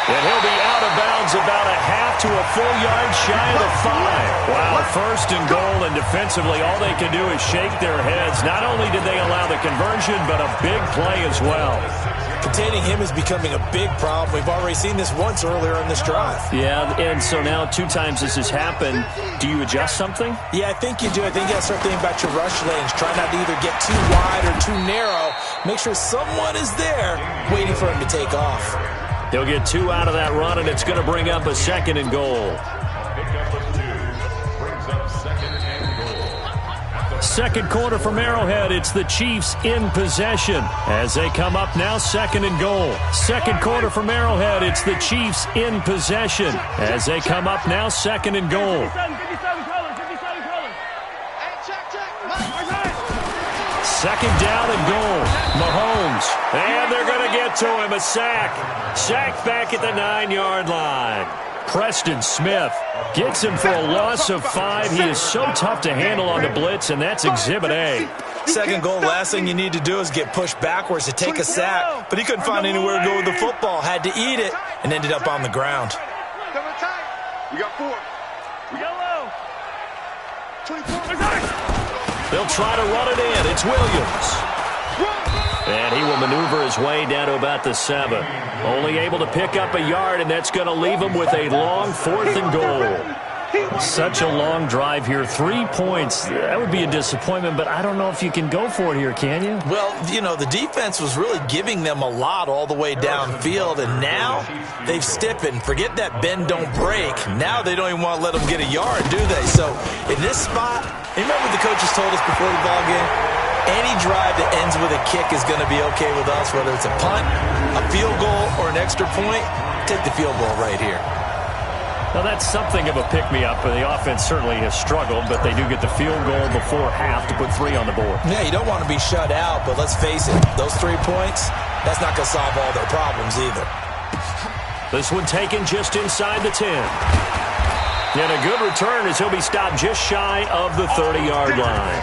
And he'll be out of bounds about a half to a full yard shy of the 5. Wow, first and goal, and defensively all they can do is shake their heads. Not only did they allow the conversion, but a big play as well. Containing him is becoming a big problem. We've already seen this once earlier in this drive. Yeah, and so now 2 times this has happened. Do you adjust something? Yeah, I think you do. I think you got to start thinking about your rush lanes. Try not to either get too wide or too narrow. Make sure someone is there waiting for him to take off. He'll get 2 out of that run, and it's going to bring up a 2nd and goal. Second quarter from Arrowhead. It's the Chiefs in possession as they come up now 2nd and goal. Second quarter from Arrowhead. It's the Chiefs in possession as they come up now 2nd and goal. 2nd down and goal. Mahomes. And they're going to get to him. A sack. Sack back at the 9-yard line. Preston Smith gets him for a loss of 5. He is so tough to handle on the blitz, and that's Exhibit A. Second goal, last thing you need to do is get pushed backwards to take a sack. But he couldn't find anywhere to go with the football. Had to eat it and ended up on the ground. We got 4. Yellow. 24. They'll try to run it in. It's Williams. And he will maneuver his way down to about the 7. Only able to pick up a yard, and that's going to leave him with a long 4th and goal. Such a long drive here. 3 points. That would be a disappointment, but I don't know if you can go for it here, can you? Well, you know, the defense was really giving them a lot all the way downfield, and now they've stiffened. Forget that bend, don't break. Now they don't even want to let them get a yard, do they? So in this spot, remember the coaches told us before the ball game? Any drive that ends with a kick is going to be okay with us, whether it's a punt, a field goal, or an extra point. Take the field goal right here. Well, that's something of a pick-me-up. The offense certainly has struggled, but they do get the field goal before half to put 3 on the board. Yeah, you don't want to be shut out, but let's face it, those 3 points, that's not going to solve all their problems either. This one taken just inside the 10. And a good return as he'll be stopped just shy of the 30-yard line.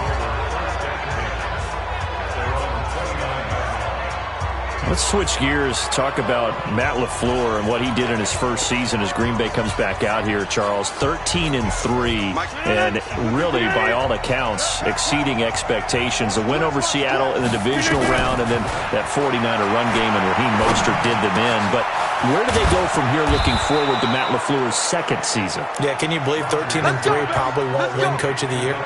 Let's switch gears, talk about Matt LaFleur and what he did in his first season as Green Bay comes back out here, Charles. 13-3, and really, by all accounts, exceeding expectations. A win over Seattle in the divisional round, and then that 49er run game, and Raheem Mostert did them in. But where do they go from here looking forward to Matt LaFleur's second season? Yeah, can you believe 13-3 probably won't win Coach of the Year?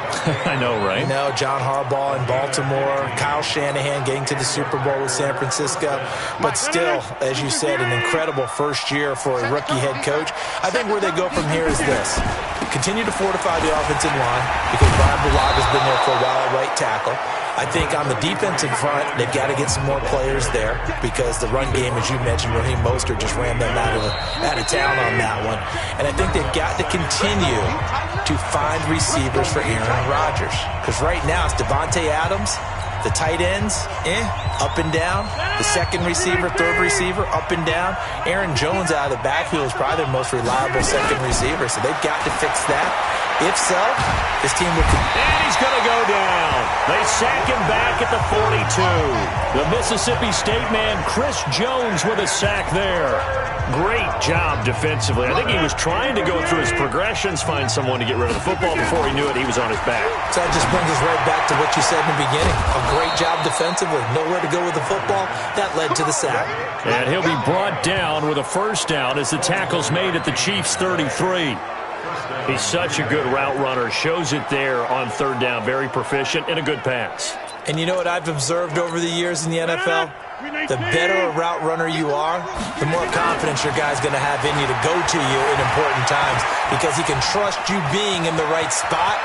I know, right? No, John Harbaugh in Baltimore, Kyle Shanahan getting to the Super Bowl with San Francisco. But still, as you said, an incredible first year for a rookie head coach. I think where they go from here is this. Continue to fortify the offensive line because Brian Bulaga's been there for a while at right tackle. I think on the defensive front, they've got to get some more players there because the run game, as you mentioned, Raheem Mostert just ran them out of town on that one. And I think they've got to continue to find receivers for Aaron Rodgers because right now it's Devontae Adams, the tight ends, up and down. The second receiver, third receiver, up and down. Aaron Jones out of the backfield is probably their most reliable second receiver, so they've got to fix that. If so, this team will... And he's going to go down. They sack him back at the 42. The Mississippi State man, Chris Jones, with a sack there. Great job defensively. I think he was trying to go through his progressions, find someone to get rid of the football. Before he knew it, he was on his back. So that just brings us right back to what you said in the beginning. A great job defensively. Nowhere to go with the football. That led to the sack. And he'll be brought down with a first down as the tackle's made at the Chiefs' 33. He's such a good route runner. Shows it there on third down. Very proficient and a good pass. And you know what I've observed over the years in the NFL? The better a route runner you are, the more confidence your guy's going to have in you to go to you in important times because he can trust you being in the right spot.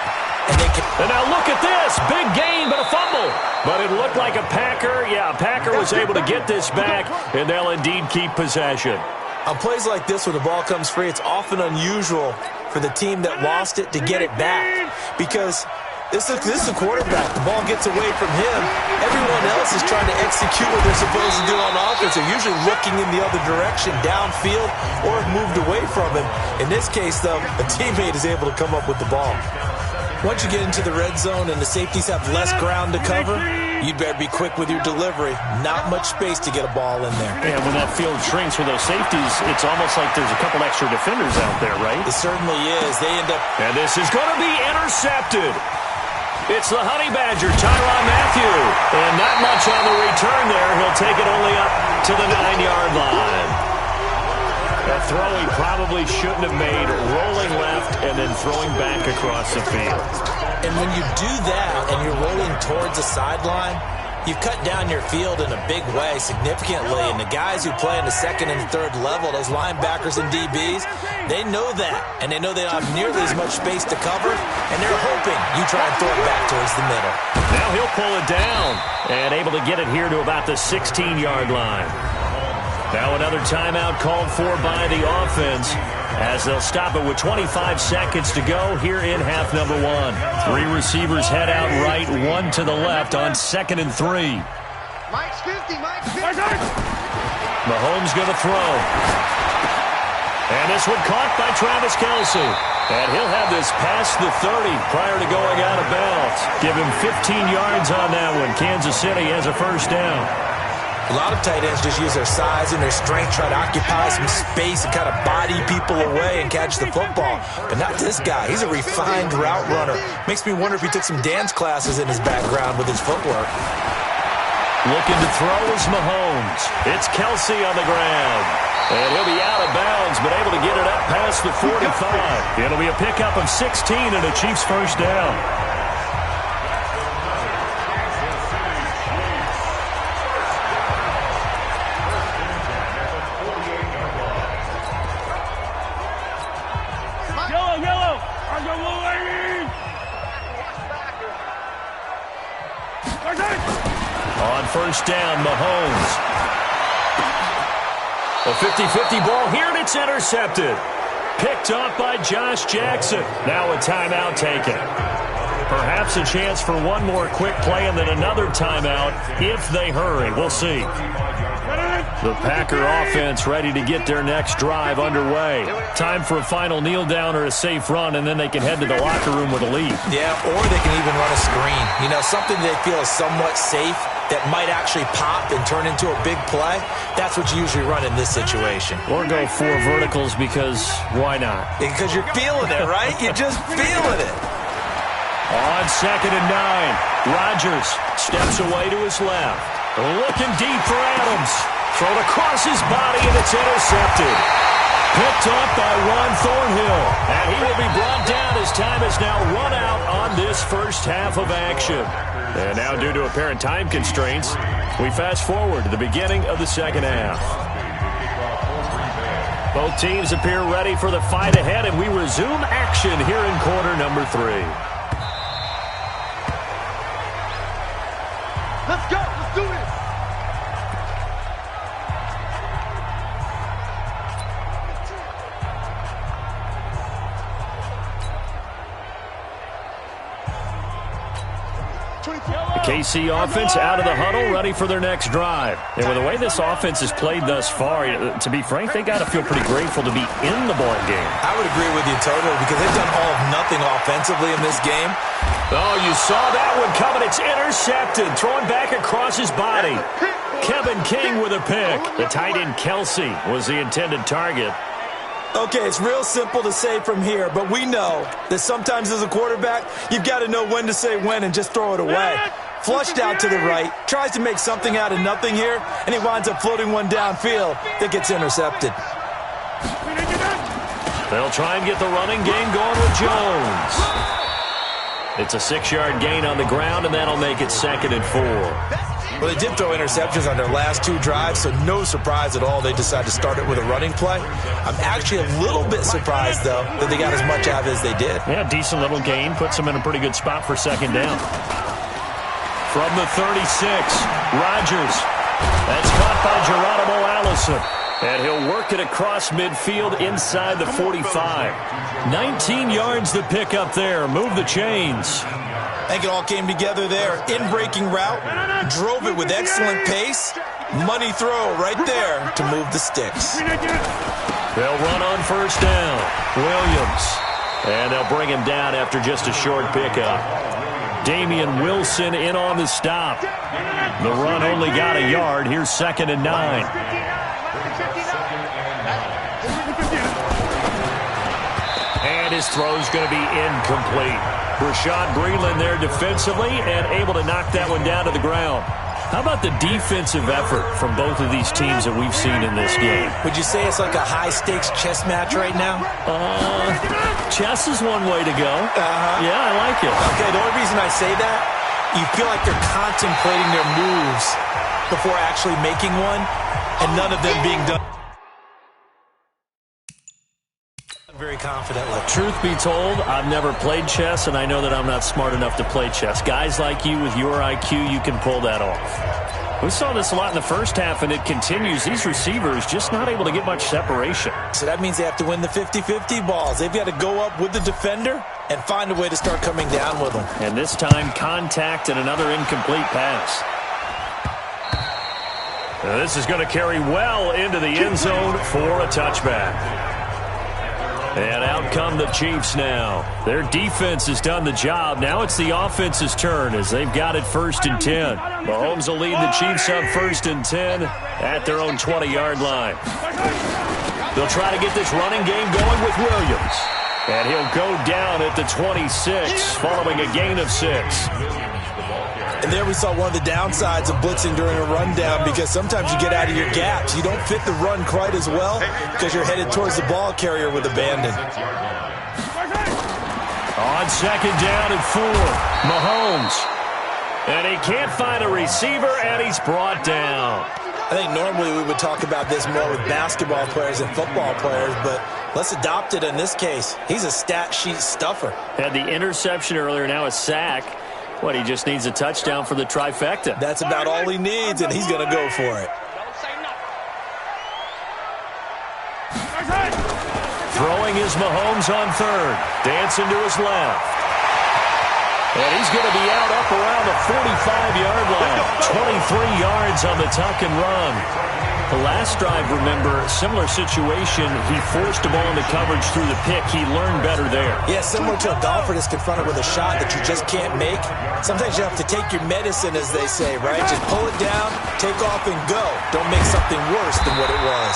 And now look at this. Big gain, but a fumble. But it looked like a Packer. Yeah, a Packer was able to get this back, and they'll indeed keep possession. On plays like this where the ball comes free, it's often unusual for the team that lost it to get it back because this is a quarterback. The ball gets away from him. Everyone else is trying to execute what they're supposed to do on offense. They're usually looking in the other direction, downfield, or have moved away from him. In this case, though, a teammate is able to come up with the ball. Once you get into the red zone and the safeties have less ground to cover, You'd better be quick with your delivery. Not much space to get a ball in there. And when that field shrinks with those safeties, it's almost like there's a couple extra defenders out there, right? It certainly is. They end up... And this is going to be intercepted. It's the Honey Badger, Tyrann Mathieu. And not much on the return there. He'll take it only up to the 9-yard line. A throw he probably shouldn't have made, rolling left and then throwing back across the field. And when you do that and you're rolling towards the sideline, you've cut down your field in a big way significantly. And the guys who play in the second and third level, those linebackers and DBs, they know that. And they know they don't have nearly as much space to cover. And they're hoping you try and throw it back towards the middle. Now he'll pull it down and able to get it here to about the 16-yard line. Now another timeout called for by the offense as they'll stop it with 25 seconds to go here in half number 1. 3 receivers head out right, 1 to the left on 2nd and 3. Mike's 50, Mike's 50. Mahomes going to throw. And this one caught by Travis Kelce. And he'll have this past the 30 prior to going out of bounds. Give him 15 yards on that one. Kansas City has a first down. A lot of tight ends just use their size and their strength, try to occupy some space and kind of body people away and catch the football. But not this guy. He's a refined route runner. Makes me wonder if he took some dance classes in his background with his footwork. Looking to throw is Mahomes. It's Kelce on the ground. And he'll be out of bounds, but able to get it up past the 45. It'll be a pickup of 16 and a Chiefs first down. On first down, Mahomes. A 50-50 ball here, and it's intercepted. Picked off by Josh Jackson. Now a timeout taken. Perhaps a chance for one more quick play and then another timeout if they hurry. We'll see. The Packer offense ready to get their next drive underway. Time for a final kneel down or a safe run, and then they can head to the locker room with a lead. Yeah, or they can even run a screen. You know, something they feel is somewhat safe that might actually pop and turn into a big play. That's what you usually run in this situation. Or go 4 verticals because why not? Because you're feeling it, right? You're just feeling it. On 2nd and 9, Rodgers steps away to his left. Looking deep for Adams. Thrown across his body, and it's intercepted. Picked up by Ron Thornhill. And he will be brought down as time has now run out on this first half of action. And now, due to apparent time constraints, we fast forward to the beginning of the second half. Both teams appear ready for the fight ahead, and we resume action here in quarter number 3. Let's go. Let's do this. The KC offense out of the huddle, ready for their next drive. And with the way this offense has played thus far, to be frank, they got to feel pretty grateful to be in the ball game. I would agree with you totally because they've done all of nothing offensively in this game. Oh, you saw that one coming. It's intercepted, throwing back across his body. Kevin King with a pick. The tight end Kelce was the intended target. Okay, it's real simple to say from here, but we know that sometimes as a quarterback, you've got to know when to say when and just throw it away. Flushed out to the right, tries to make something out of nothing here, and he winds up floating one downfield that gets intercepted. They'll try and get the running game going with Jones. It's a 6-yard gain on the ground, and that'll make it 2nd and 4. Well, they did throw interceptions on their last 2 drives, so no surprise at all they decided to start it with a running play. I'm actually a little bit surprised, though, that they got as much out of it as they did. Yeah, decent little gain. Puts them in a pretty good spot for 2nd down. From the 36, Rodgers. That's caught by Geronimo Allison. And he'll work it across midfield inside the 45. 19 yards to pick up there. Move the chains. I think it all came together there. In-breaking route, drove it with excellent pace. Money throw right there to move the sticks. They'll run on first down. Williams. And they'll bring him down after just a short pickup. Damian Wilson in on the stop. The run only got a yard. Here's 2nd and 9. And his throw's going to be incomplete. Rashad Breeland there defensively and able to knock that one down to the ground. How about the defensive effort from both of these teams that we've seen in this game? Would you say it's like a high-stakes chess match right now? Chess is one way to go. Yeah, I like it. Okay, the only reason I say that, you feel like they're contemplating their moves before actually making one, and none of them being done very confidently. Truth be told, I've never played chess, and I know that I'm not smart enough to play chess. Guys like you with your IQ, you can pull that off. We saw this a lot in the first half, and it continues. These receivers just not able to get much separation. So that means they have to win the 50-50 balls. They've got to go up with the defender and find a way to start coming down with them. And this time, contact and another incomplete pass. Now, this is going to carry well into the end zone for a touchback. And out come the Chiefs now. Their defense has done the job. Now it's the offense's turn as they've got it 1st and 10. Mahomes will lead the Chiefs up 1st and 10 at their own 20-yard line. They'll try to get this running game going with Williams. And he'll go down at the 26 following a gain of 6. And there we saw one of the downsides of blitzing during a rundown, because sometimes you get out of your gaps. You don't fit the run quite as well because you're headed towards the ball carrier with abandon. On 2nd down and 4, Mahomes. And he can't find a receiver, and he's brought down. I think normally we would talk about this more with basketball players and football players, but let's adopt it in this case. He's a stat sheet stuffer. Had the interception earlier, now a sack. What, he just needs a touchdown for the trifecta. That's about all he needs, and he's going to go for it. Throwing is Mahomes on 3rd. Dancing to his left. And he's going to be out up around the 45-yard line. 23 yards on the tuck and run. The last drive, remember, similar situation. He forced the ball into coverage through the pick. He learned better there. Yeah, similar to a golfer that's confronted with a shot that you just can't make. Sometimes you have to take your medicine, as they say, right? Just pull it down, take off, and go. Don't make something worse than what it was.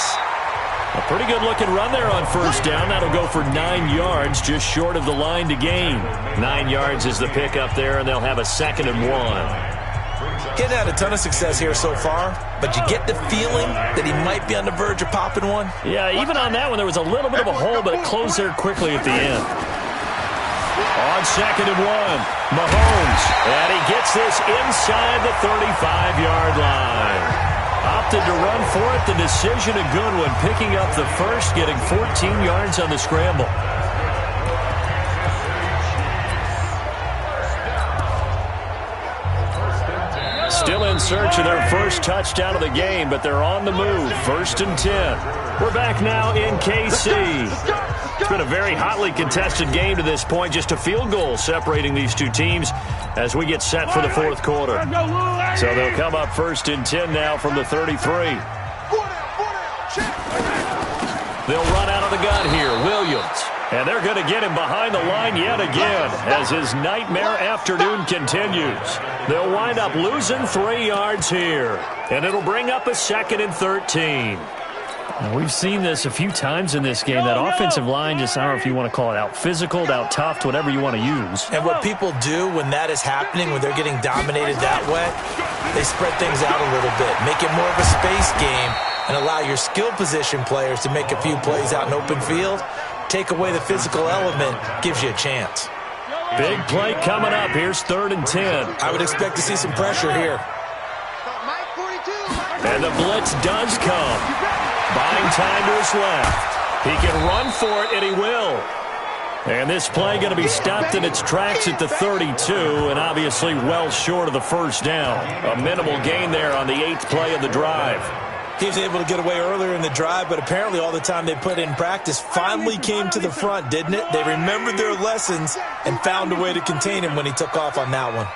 A pretty good-looking run there on 1st down. That'll go for 9 yards, just short of the line to gain. 9 yards is the pick up there, and they'll have a 2nd and 1. Getting had a ton of success here so far, but you get the feeling that he might be on the verge of popping one. Yeah, even on that one, there was a little bit of a hole, but it closed there quickly at the end. On 2nd and 1, Mahomes, and he gets this inside the 35-yard line. Opted to run for it. The decision a good one, picking up the first, getting 14 yards on the scramble. Still in search of their first touchdown of the game, but they're on the move. 1st and 10. We're back now in KC. It's been a very hotly contested game to this point. Just a field goal separating these two teams as we get set for the 4th quarter. So they'll come up 1st and 10 now from the 33. They'll run out of the gun here. Williams. And they're going to get him behind the line yet again as his nightmare afternoon continues. They'll wind up losing 3 yards here. And it'll bring up a 2nd and 13. Now, we've seen this a few times in this game. That offensive line just, I don't know if you want to call it out physical, out tough, whatever you want to use. And what people do when that is happening, when they're getting dominated that way, they spread things out a little bit. Make it more of a space game and allow your skill position players to make a few plays out in open field. Take away the physical element, gives you a chance. Big play coming up. Here's 3rd and 10. I would expect to see some pressure here. And the blitz does come. Buying time to his left. He can run for it, and he will. And this play going to be stopped in its tracks at the 32, and obviously well short of the 1st down. A minimal gain there on the 8th play of the drive. He was able to get away earlier in the drive, but apparently all the time they put in practice finally came to the front, didn't it? They remembered their lessons and found a way to contain him when he took off on that one.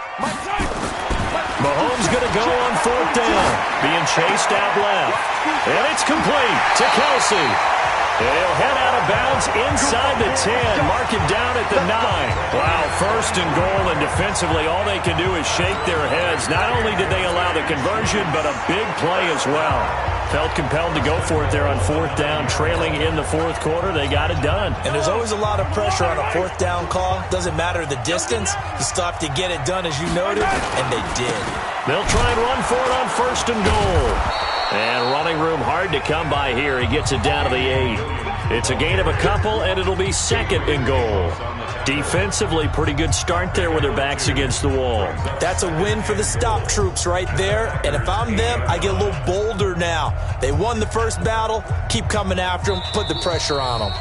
Mahomes going to go on 4th down, being chased out left. And it's complete to Kelsey. He'll head out of bounds inside the 10. Mark him down at the 9. Wow, first and goal, and defensively all they can do is shake their heads. Not only did they allow the conversion, but a big play as well. Felt compelled to go for it there on fourth down, trailing in the fourth quarter. They got it done. And there's always a lot of pressure on a fourth down call. Doesn't matter the distance. You still have to get it done, as you noted, and they did. They'll try and run for it on first and goal. And running room hard to come by here. He gets it down to the 8. It's a gain of a couple, and it'll be second and goal. Defensively, pretty good start there with their backs against the wall. That's a win for the stop troops right there. And if I'm them, I get a little bolder now. They won the first battle. Keep coming after them. Put the pressure on them.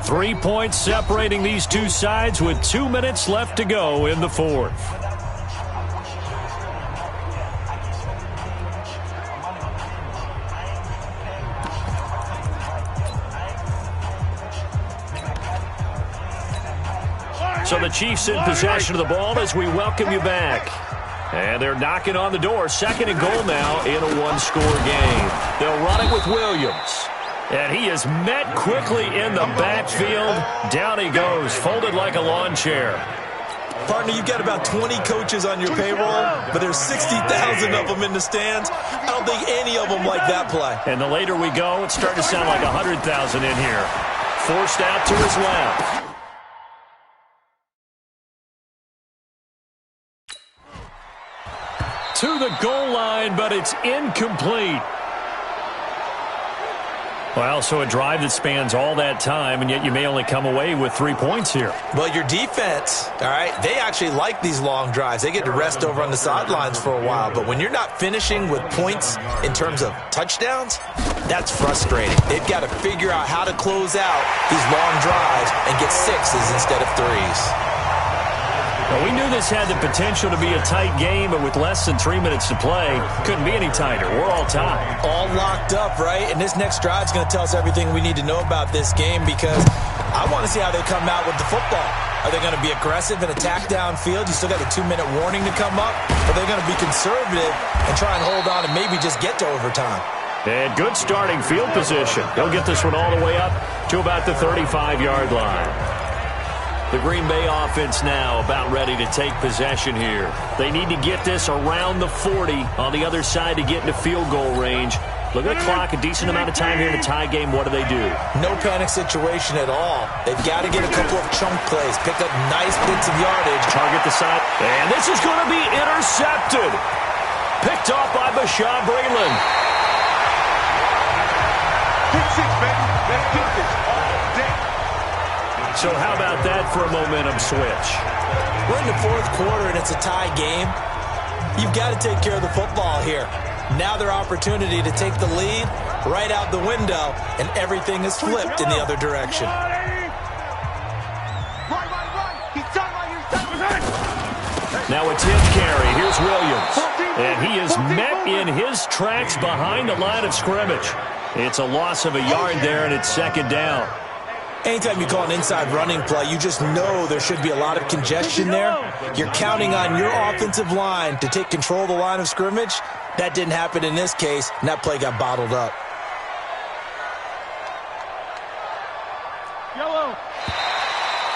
3 points separating these two sides with 2 minutes left to go in the fourth. So the Chiefs in possession of the ball as we welcome you back. And they're knocking on the door. Second and goal now in a one-score game. They'll run it with Williams. And he is met quickly in the backfield. Down he goes, folded like a lawn chair. Partner, you've got about 20 coaches on your payroll, but there's 60,000 of them in the stands. I don't think any of them like that play. And the later we go, it's starting to sound like 100,000 in here. Forced out to his left. To the goal line, but it's incomplete. Well, so a drive that spans all that time, and yet you may only come away with 3 points here. Well, your defense, all right, they actually like these long drives. They get to rest over on the sidelines for a while. But when you're not finishing with points in terms of touchdowns, that's frustrating. They've got to figure out how to close out these long drives and get sixes instead of threes. Well, we knew this had the potential to be a tight game, but with less than 3 minutes to play, couldn't be any tighter. We're all tied. All locked up, right? And this next drive is going to tell us everything we need to know about this game, because I want to see how they come out with the football. Are they going to be aggressive and attack downfield? You still got a 2-minute warning to come up. Or are they going to be conservative and try and hold on and maybe just get to overtime? And good starting field position. They'll get this one all the way up to about the 35-yard line. The Green Bay offense now about ready to take possession here. They need to get this around the 40 on the other side to get into field goal range. Look at the clock, a decent amount of time here in a tie game. What do they do? No panic situation at all. They've got to get a couple of chunk plays, pick up nice bits of yardage. Target the side, and this is going to be intercepted. Picked off by Bashaud Breeland. Pick six, baby. Let's get this all day. So how about that for a momentum switch? We're in the fourth quarter, and it's a tie game. You've got to take care of the football here. Now their opportunity to take the lead right out the window, and everything is flipped in the other direction. Now it's his carry. Here's Williams. And he is met in his tracks behind the line of scrimmage. It's a loss of a yard there, and it's second down. Anytime you call an inside running play, you just know there should be a lot of congestion there. You're counting on your offensive line to take control of the line of scrimmage. That didn't happen in this case, and that play got bottled up. Yellow.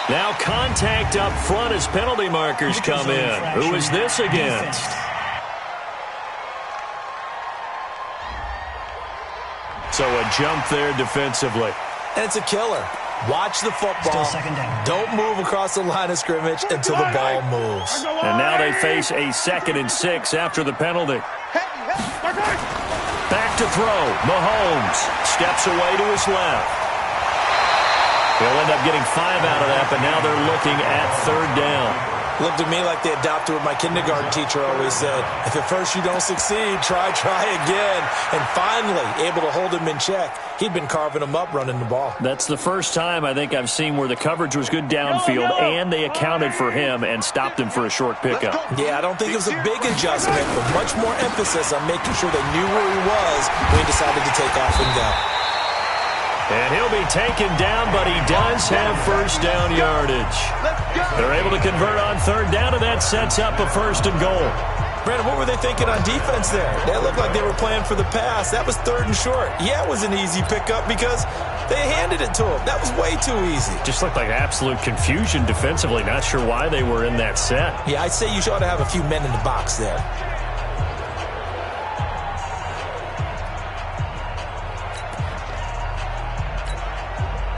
Now contact up front as penalty markers come in. Who is this against? So a jump there defensively. And it's a killer. Watch the football. Don't move across the line of scrimmage until the ball moves. And now they face a 2nd and 6 after the penalty. Back to throw. Mahomes steps away to his left. He'll end up getting 5 out of that, but now they're looking at third down. Looked at me like they adopted what my kindergarten teacher always said. If at first you don't succeed, try again. And finally, able to hold him in check. He'd been carving him up running the ball. That's the first time I think I've seen where the coverage was good downfield and they accounted for him and stopped him for a short pickup. Yeah, I don't think it was a big adjustment, but much more emphasis on making sure they knew where he was when he decided to take off and go. And he'll be taken down, but he does have first down yardage. They're able to convert on third down, and that sets up a 1st and goal. Brandon, what were they thinking on defense there? They looked like they were playing for the pass. That was 3rd and short. Yeah, it was an easy pickup because they handed it to him. That was way too easy. Just looked like absolute confusion defensively. Not sure why they were in that set. Yeah, I'd say you ought to have a few men in the box there.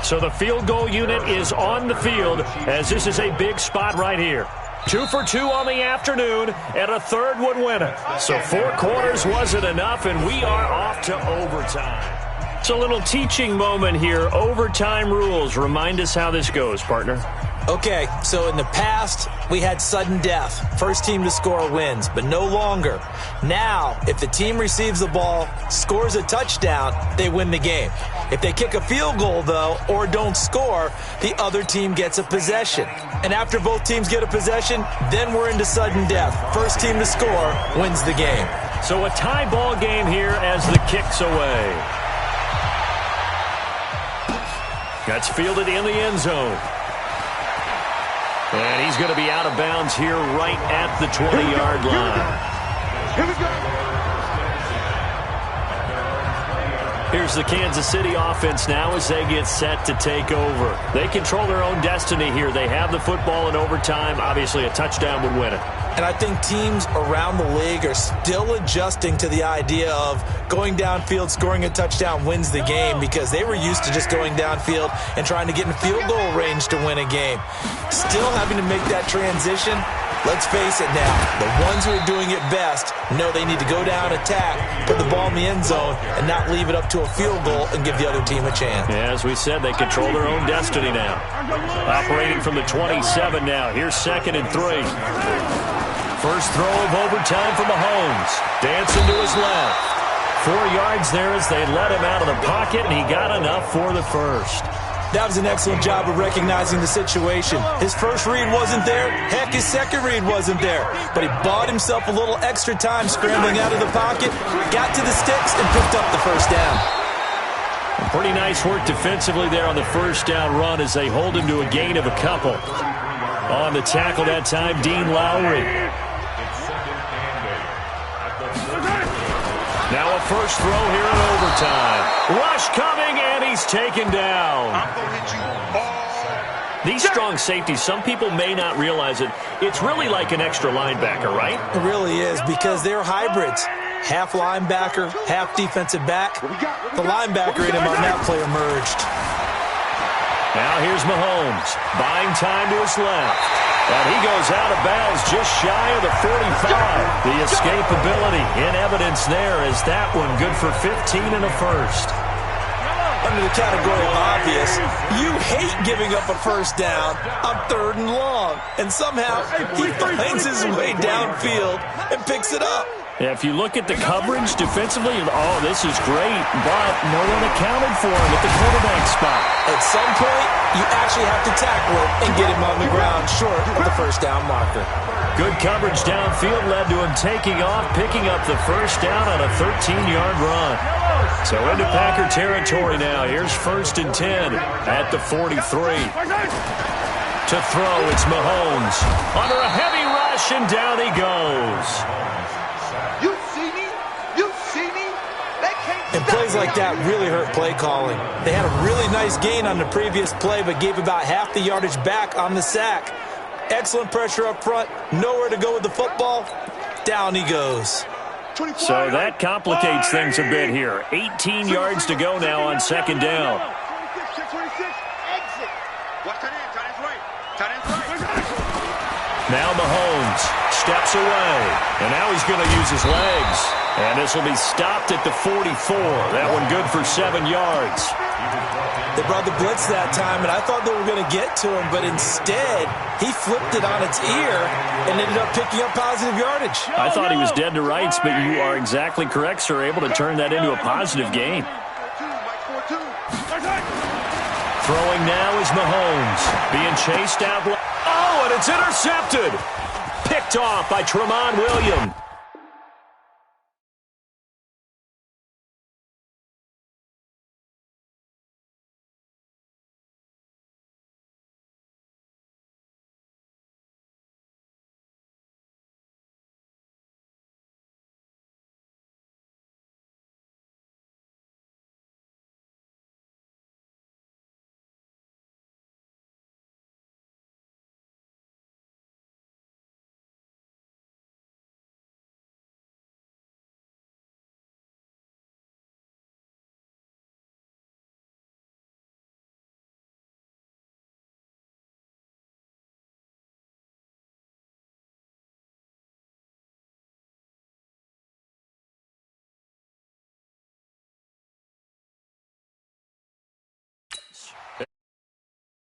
So the field goal unit is on the field as this is a big spot right here. 2 for 2 on the afternoon, and a 3rd would win it. So 4 quarters wasn't enough, and we are off to overtime. It's a little teaching moment here. Overtime rules. Remind us how this goes, partner. Okay, so in the past, we had sudden death. First team to score wins, but no longer. Now, if the team receives the ball, scores a touchdown, they win the game. If they kick a field goal, though, or don't score, the other team gets a possession. And after both teams get a possession, then we're into sudden death. First team to score wins the game. So a tie ball game here as the kick's away. That's fielded in the end zone. And he's going to be out of bounds here right at the 20-yard line. Here we go. Here's the Kansas City offense now as they get set to take over. They control their own destiny here. They have the football in overtime. Obviously, a touchdown would win it. And I think teams around the league are still adjusting to the idea of going downfield, scoring a touchdown wins the game because they were used to just going downfield and trying to get in field goal range to win a game. Still having to make that transition. Let's face it now, the ones who are doing it best know they need to go down, attack, put the ball in the end zone, and not leave it up to a field goal and give the other team a chance. Yeah, as we said, they control their own destiny now. Operating from the 27 now. Here's 2nd and 3. First throw of overtime for Mahomes. Dancing to his left. 4 yards there as they let him out of the pocket, and he got enough for the first. That was an excellent job of recognizing the situation. His first read wasn't there. Heck, his second read wasn't there. But he bought himself a little extra time scrambling out of the pocket, got to the sticks, and picked up the first down. Pretty nice work defensively there on the first down run as they hold him to a gain of a couple. On the tackle that time, Dean Lowry. Now a first throw here in overtime. Rush coming, and he's taken down. These strong safeties, some people may not realize it. It's really like an extra linebacker, right? It really is because they're hybrids. Half linebacker, half defensive back. The linebacker in him on that play emerged. Now here's Mahomes, buying time to his left. And he goes out of bounds just shy of the 45. The escapability in evidence there as that one good for 15 and a first. Under the category of obvious, you hate giving up a first down on 3rd and long. And somehow he finds his way downfield and picks it up. Yeah, if you look at the coverage defensively, oh, this is great, but no one accounted for him at the quarterback spot. At some point, you actually have to tackle it and get him on the ground short of the first down marker. Good coverage downfield led to him taking off, picking up the first down on a 13-yard run. So into Packer territory now. Here's 1st and 10 at the 43. To throw, it's Mahomes. Under a heavy rush, and down he goes. And plays like that really hurt play calling. They had a really nice gain on the previous play, but gave about half the yardage back on the sack. Excellent pressure up front. Nowhere to go with the football. Down he goes. So that complicates things a bit here. 18 yards to go now on 2nd down. Now Mahomes steps away, and now he's going to use his legs. And this will be stopped at the 44. That one good for 7 yards. They brought the blitz that time, and I thought they were going to get to him, but instead, he flipped it on its ear and ended up picking up positive yardage. I thought he was dead to rights, but you are exactly correct, sir, able to turn that into a positive gain. Throwing now is Mahomes, being chased out. Oh, and it's intercepted. Picked off by Tramon Williams.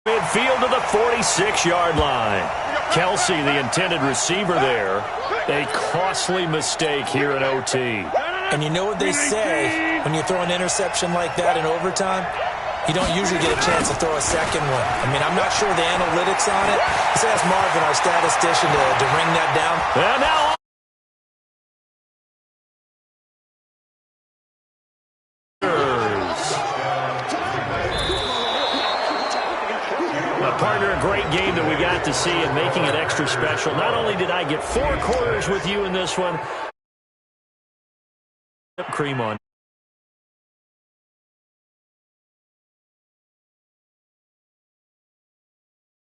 Midfield to the 46-yard line. Kelsey, the intended receiver there. A costly mistake here in OT. And you know what they say when you throw an interception like that in overtime? You don't usually get a chance to throw a second one. I mean, I'm not sure the analytics on it. Let's ask Marvin, our statistician, to ring that down. And now partner, a great game that we got to see and making it extra special. Not only did I get 4 quarters with you in this one, cream on.